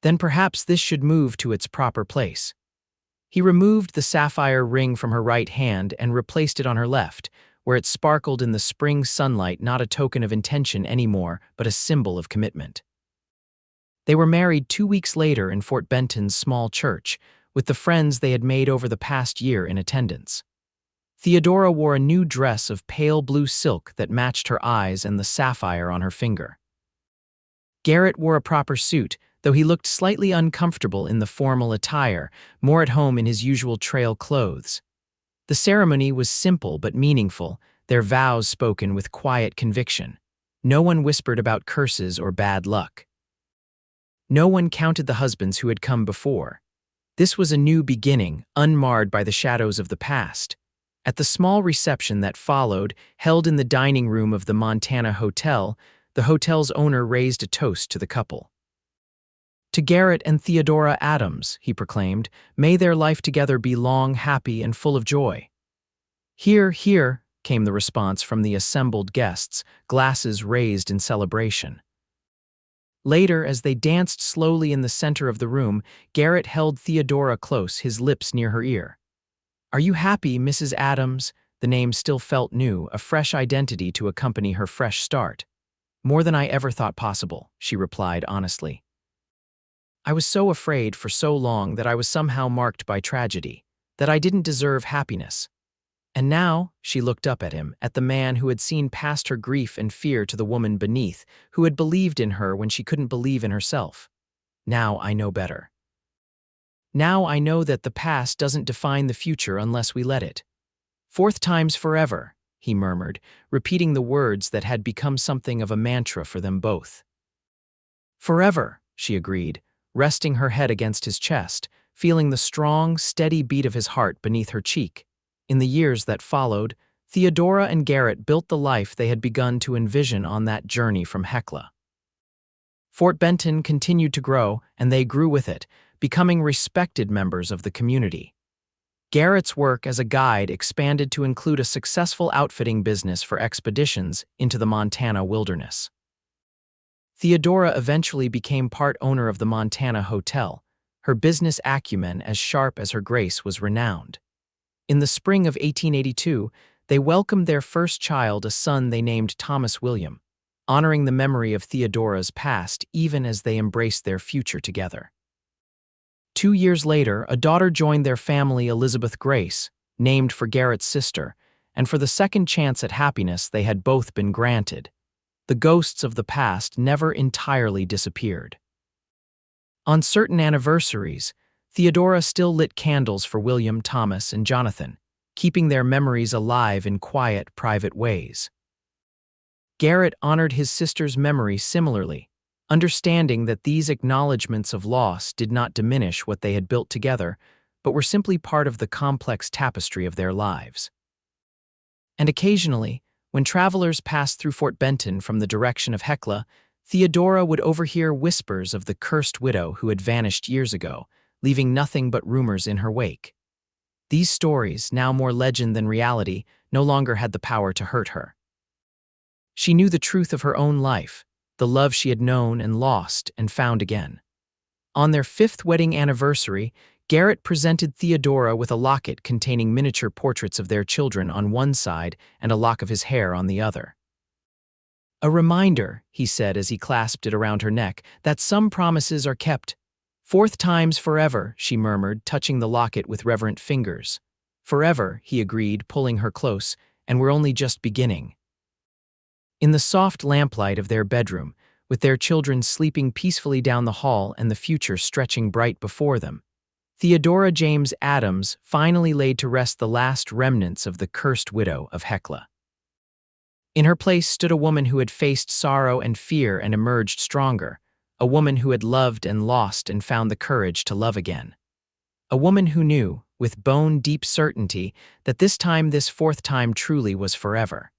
"Then perhaps this should move to its proper place." He removed the sapphire ring from her right hand and replaced it on her left, where it sparkled in the spring sunlight, not a token of intention anymore, but a symbol of commitment. They were married 2 weeks later in Fort Benton's small church, with the friends they had made over the past year in attendance. Theodora wore a new dress of pale blue silk that matched her eyes and the sapphire on her finger. Garrett wore a proper suit, though he looked slightly uncomfortable in the formal attire, more at home in his usual trail clothes. The ceremony was simple but meaningful, their vows spoken with quiet conviction. No one whispered about curses or bad luck. No one counted the husbands who had come before. This was a new beginning, unmarred by the shadows of the past. At the small reception that followed, held in the dining room of the Montana Hotel, the hotel's owner raised a toast to the couple. "To Garrett and Theodora Adams," he proclaimed, "may their life together be long, happy, and full of joy." "Hear, hear," came the response from the assembled guests, glasses raised in celebration. Later, as they danced slowly in the center of the room, Garrett held Theodora close, his lips near her ear. "Are you happy, Mrs. Adams?" The name still felt new, a fresh identity to accompany her fresh start. "More than I ever thought possible," she replied honestly. "I was so afraid for so long that I was somehow marked by tragedy, that I didn't deserve happiness. And now, she looked up at him, at the man who had seen past her grief and fear to the woman beneath, who had believed in her when she couldn't believe in herself. Now I know better. Now I know that the past doesn't define the future unless we let it. Fourth time's forever, he murmured, repeating the words that had become something of a mantra for them both. Forever, she agreed, resting her head against his chest, feeling the strong, steady beat of his heart beneath her cheek. In the years that followed, Theodora and Garrett built the life they had begun to envision on that journey from Hecla. Fort Benton continued to grow, and they grew with it, becoming respected members of the community. Garrett's work as a guide expanded to include a successful outfitting business for expeditions into the Montana wilderness. Theodora eventually became part owner of the Montana Hotel, her business acumen as sharp as her grace was renowned. In the spring of 1882, they welcomed their first child, a son they named Thomas William, honoring the memory of Theodora's past even as they embraced their future together. 2 years later, a daughter joined their family, Elizabeth Grace, named for Garrett's sister, and for the second chance at happiness they had both been granted. The ghosts of the past never entirely disappeared. On certain anniversaries, Theodora still lit candles for William, Thomas, and Jonathan, keeping their memories alive in quiet, private ways. Garrett honored his sister's memory similarly, understanding that these acknowledgments of loss did not diminish what they had built together, but were simply part of the complex tapestry of their lives. And occasionally, when travelers passed through Fort Benton from the direction of Hecla, Theodora would overhear whispers of the cursed widow who had vanished years ago, leaving nothing but rumors in her wake. These stories, now more legend than reality, no longer had the power to hurt her. She knew the truth of her own life, the love she had known and lost and found again. On their 5th wedding anniversary, Garrett presented Theodora with a locket containing miniature portraits of their children on one side and a lock of his hair on the other. "A reminder," he said as he clasped it around her neck, "that some promises are kept. 4th time's forever," she murmured, touching the locket with reverent fingers. "Forever," he agreed, pulling her close, "and we're only just beginning." In the soft lamplight of their bedroom, with their children sleeping peacefully down the hall and the future stretching bright before them, Theodora James Adams finally laid to rest the last remnants of the cursed widow of Hecla. In her place stood a woman who had faced sorrow and fear and emerged stronger, a woman who had loved and lost and found the courage to love again. A woman who knew, with bone-deep certainty, that this 4th time truly was forever.